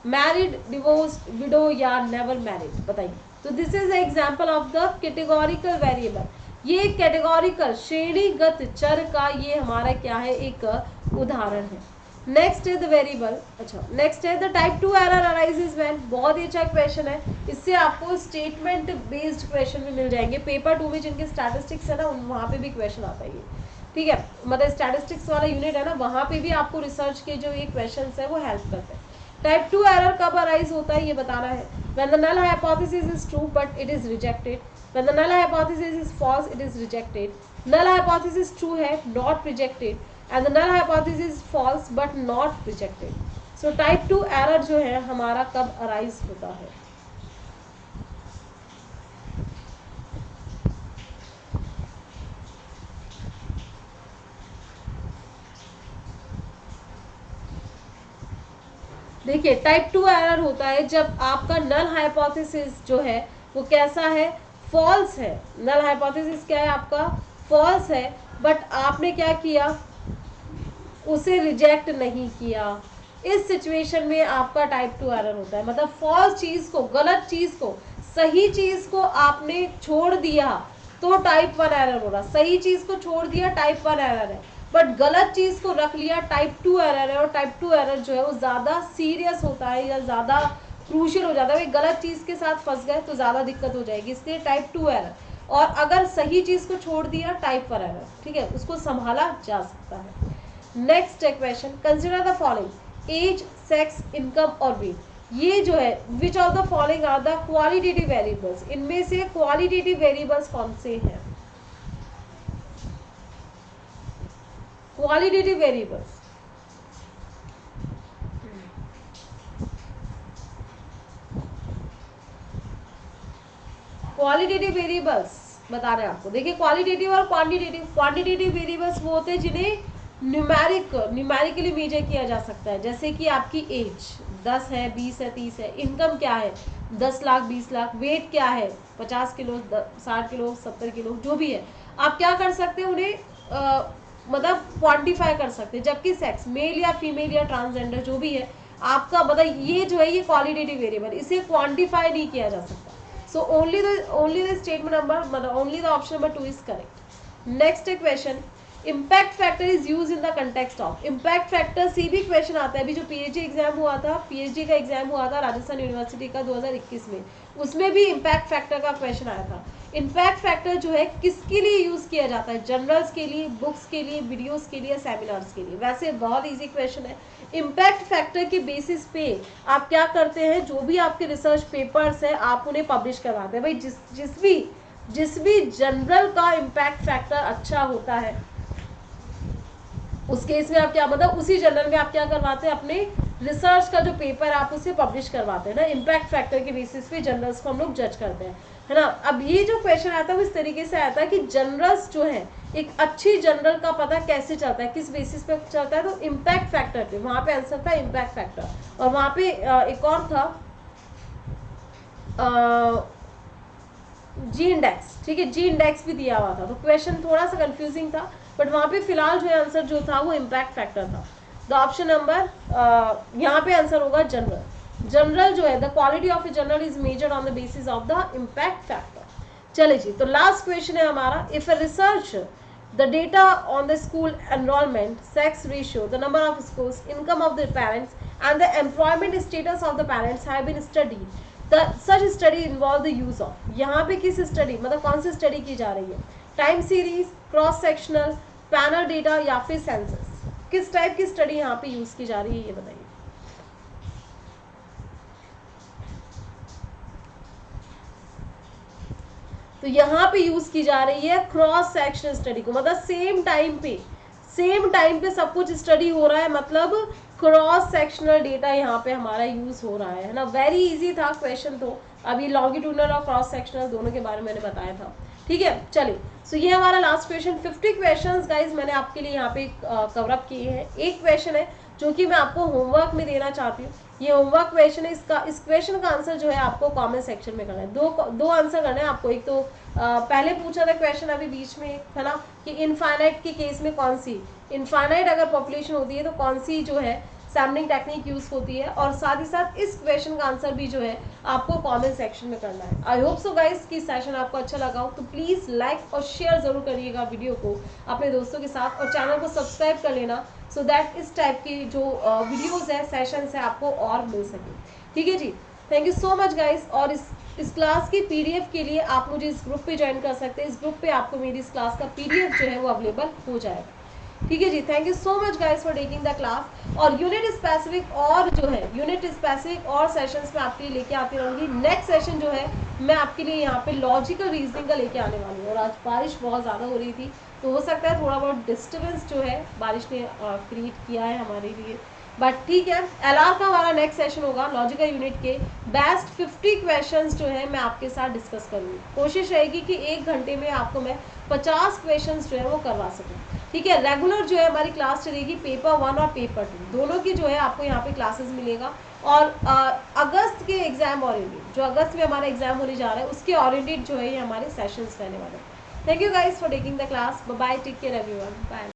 married, divorce, window या नेवर मैरिड, बताइए। तो this is example of the categorical variable, ये कैटेगोरिकल श्रेणीगत चर का ये हमारा क्या है, एक उदाहरण है। नेक्स्ट है द वेरिएबल, अच्छा नेक्स्ट है the type 2 error arises when, बहुत ही अच्छा क्वेश्चन है, इससे आपको स्टेटमेंट बेस्ड क्वेश्चन भी मिल जाएंगे। पेपर 2 में जिनके स्टैटिस्टिक्स है ना, वहाँ पे भी क्वेश्चन आता है, ठीक है, मतलब स्टैटिस्टिक्स वाला यूनिट है ना, वहाँ पे भी आपको रिसर्च के जो ये क्वेश्चन है वो हेल्प करते हैं। टाइप 2 एरर कब अराइज होता है ये बताना है। When the null hypothesis is true but it is rejected. When the null hypothesis is false, it is rejected. Null hypothesis true है, not rejected. And the null hypothesis is false but not rejected. So type 2 error जो है हमारा कब arise होता है। देखिए type 2 error होता है जब आपका नल हाइपोथेसिस जो है वो कैसा है, फॉल्स है। नल हाइपोथेसिस क्या है आपका, फॉल्स है, बट आपने क्या किया, उसे रिजेक्ट नहीं किया। इस सिचुएशन में आपका टाइप 2 एरर होता है, मतलब फॉल्स चीज को, गलत चीज को, सही चीज को आपने छोड़ दिया तो टाइप 1 एरर हो रहा, सही चीज को छोड़ दिया टाइप 1 एरर है, बट गलत चीज को रख लिया टाइप 2 एरर है। और टाइप 2 एरर जो है वो ज्यादा सीरियस होता है या ज्यादा क्रूशियल हो जाता है, गलत चीज के साथ फंस गए तो ज्यादा दिक्कत हो जाएगी, इसलिए टाइप 2 एरर। और अगर सही चीज को छोड़ दिया टाइप 1 एरर, ठीक है, उसको संभाला जा सकता है। Next question, consider the following, age, sex, income और वेट। ये जो है which of the following are the qualitative variables, इनमें से क्वालिटेटिव वेरिएबल्स कौन से हैं, क्वालिटेटिव वेरिएबल्स। क्वालिटेटिव वेरिएबल्स बता रहे हैं आपको, देखिए क्वालिटेटिव और क्वांटिटेटिव। क्वांटिटेटिव वेरिएबल्स वो होते हैं जिन्हें न्यूमेरिकली मेजर किया जा सकता है, जैसे कि आपकी एज 10 है, 20 है, 30 है। इनकम क्या है, 10 लाख, 20 लाख। वेट क्या है, 50 किलो, 60 किलो, 70 किलो, जो भी है आप क्या कर सकते हैं, उन्हें मतलब क्वांटिफाई कर सकते हैं। जबकि सेक्स, मेल या फीमेल या ट्रांसजेंडर जो भी है आपका, मतलब ये जो है ये क्वालिटेटिव वेरिएबल, इसे क्वांटिफाई नहीं किया जा सकता। So only the statement number, मतलब only the option number 2 is correct. Next question, impact factor is use in the context of. Impact factor से भी क्वेश्चन आता है। अभी जो पीएचडी एग्जाम हुआ था, पीएचडी का एग्जाम हुआ था राजस्थान यूनिवर्सिटी का 2021 में, उसमें भी इम्पैक्ट फैक्टर का क्वेश्चन आया था। इम्पैक्ट फैक्टर जो है किसके लिए यूज किया जाता है, जर्नल्स के लिए, बुक्स के लिए, वीडियोस के लिए, सेमिनार्स के लिए। वैसे बहुत इजी क्वेश्चन है। इम्पैक्ट फैक्टर के बेसिस पे आप क्या करते हैं, जो भी आपके रिसर्च पेपर्स है आप उन्हें पब्लिश करवाते हैं। भाई जिस भी जर्नल का इम्पैक्ट फैक्टर अच्छा होता है उस केस में आप क्या, मतलब उसी जर्नल में आप क्या करवाते हैं, अपने रिसर्च का जो पेपर आप उसे पब्लिश करवाते हैं ना। इम्पैक्ट फैक्टर के बेसिस पे जर्नल्स को हम लोग जज करते हैं, है ना। अब ये जो क्वेश्चन आता है वो इस तरीके से आता है कि जर्नल्स जो है, एक अच्छी जर्नल का पता कैसे चलता है, किस बेसिस पे चलता है, तो इम्पैक्ट फैक्टर पे। वहां पे आंसर था इम्पैक्ट फैक्टर। और वहां पे एक और था जी इंडेक्स, ठीक है, जी इंडेक्स भी दिया हुआ था। तो क्वेश्चन थोड़ा सा कंफ्यूजिंग था, बट वहां पे फिलहाल जो है आंसर जो था वो इम्पैक्ट फैक्टर था। द ऑप्शन नंबर यहाँ पे आंसर होगा जनरल। जनरल जो है, the quality of a general is measured on the basis of the impact factor. चले जी, तो लास्ट क्वेश्चन है हमारा, if a research the data on the school enrollment, sex ratio, the number of schools, income of the parents and the employment status of the parents have been studied, the such study involve the use of, यहाँ पे किस study, मतलब कौन सी study की जा रही है, time series, cross sectional, panel data या फिर सेंसस, किस टाइप की स्टडी यहाँ पे यूज की जा रही है ये बताइए। तो यहाँ पे यूज की जा रही है क्रॉस सेक्शनल स्टडी को, मतलब सेम टाइम पे सब कुछ स्टडी हो रहा है, मतलब क्रॉस सेक्शनल डेटा यहाँ पे हमारा यूज हो रहा है ना। वेरी इजी था क्वेश्चन। तो अभी लॉन्गिट्यूडनल और क्रॉस सेक्शनल दोनों के बारे में मैंने बताया था, ठीक है। चलिए, सो ये हमारा लास्ट क्वेश्चन। 50 क्वेश्चंस गाइज मैंने आपके लिए यहाँ पे कवर अप किए हैं। एक क्वेश्चन है जो कि मैं आपको होमवर्क में देना चाहती हूँ, ये होमवर्क क्वेश्चन है। इस क्वेश्चन का आंसर जो है आपको कमेंट सेक्शन में करना है। दो आंसर करना है आपको। एक तो पहले पूछा था क्वेश्चन अभी बीच में, है ना, कि इनफाइनाइट के केस में कौन सी, इनफाइनाइट अगर पॉपुलेशन होती है तो कौन सी जो है सैम्पलिंग टेक्निक यूज होती है, और साथ ही साथ इस क्वेश्चन का आंसर भी जो है आपको कमेंट सेक्शन में करना है। आई होप सो गाइस कि सेशन आपको अच्छा लगा हो, तो प्लीज लाइक और शेयर जरूर करिएगा वीडियो को अपने दोस्तों के साथ, और चैनल को सब्सक्राइब कर लेना, सो दैट इस टाइप की जो वीडियोस है, सेशंस है, आपको और मिल सके, ठीक है जी। Thank you so much guys. और इस क्लास की पीडीएफ के लिए आप मुझे इस ग्रुप पे ज्वाइन कर सकते हैं। इस ग्रुप पे आपको मेरी इस क्लास का पीडीएफ जो है वो अवेलेबल हो जाएगा, ठीक है जी। Thank you so much guys for taking the class. और यूनिट स्पेसिफिक और जो है यूनिट स्पेसिफिक और सेशंस में आपके लिए लेके आती रहूंगी। नेक्स्ट सेशन जो है मैं आपके लिए यहाँ पे लॉजिकल रीजनिंग का लेके आने वाली हूँ। और आज बारिश बहुत ज़्यादा हो रही थी, तो हो सकता है थोड़ा बहुत डिस्टर्बेंस जो है बारिश ने क्रिएट किया है हमारे लिए, बट ठीक है। एलआर का हमारा नेक्स्ट सेशन होगा लॉजिकल यूनिट के बेस्ट 50 क्वेश्चंस जो है मैं आपके साथ डिस्कस करूँगी। कोशिश रहेगी कि 1 घंटे में आपको मैं 50 क्वेश्चंस जो है वो करवा सकूँ, ठीक है। रेगुलर जो है हमारी क्लास चलेगी पेपर 1 और पेपर 2 दोनों की जो है आपको यहाँ पे क्लासेस मिलेगा। और अगस्त के एग्जाम ओरिएंटेड, जो अगस्त में हमारा एग्जाम होने जा रहा है उसके ओरिएंटेड जो है ये हमारे सेशंस रहने वाले हैं। Thank you guys for taking the class. Bye, take care everyone, bye.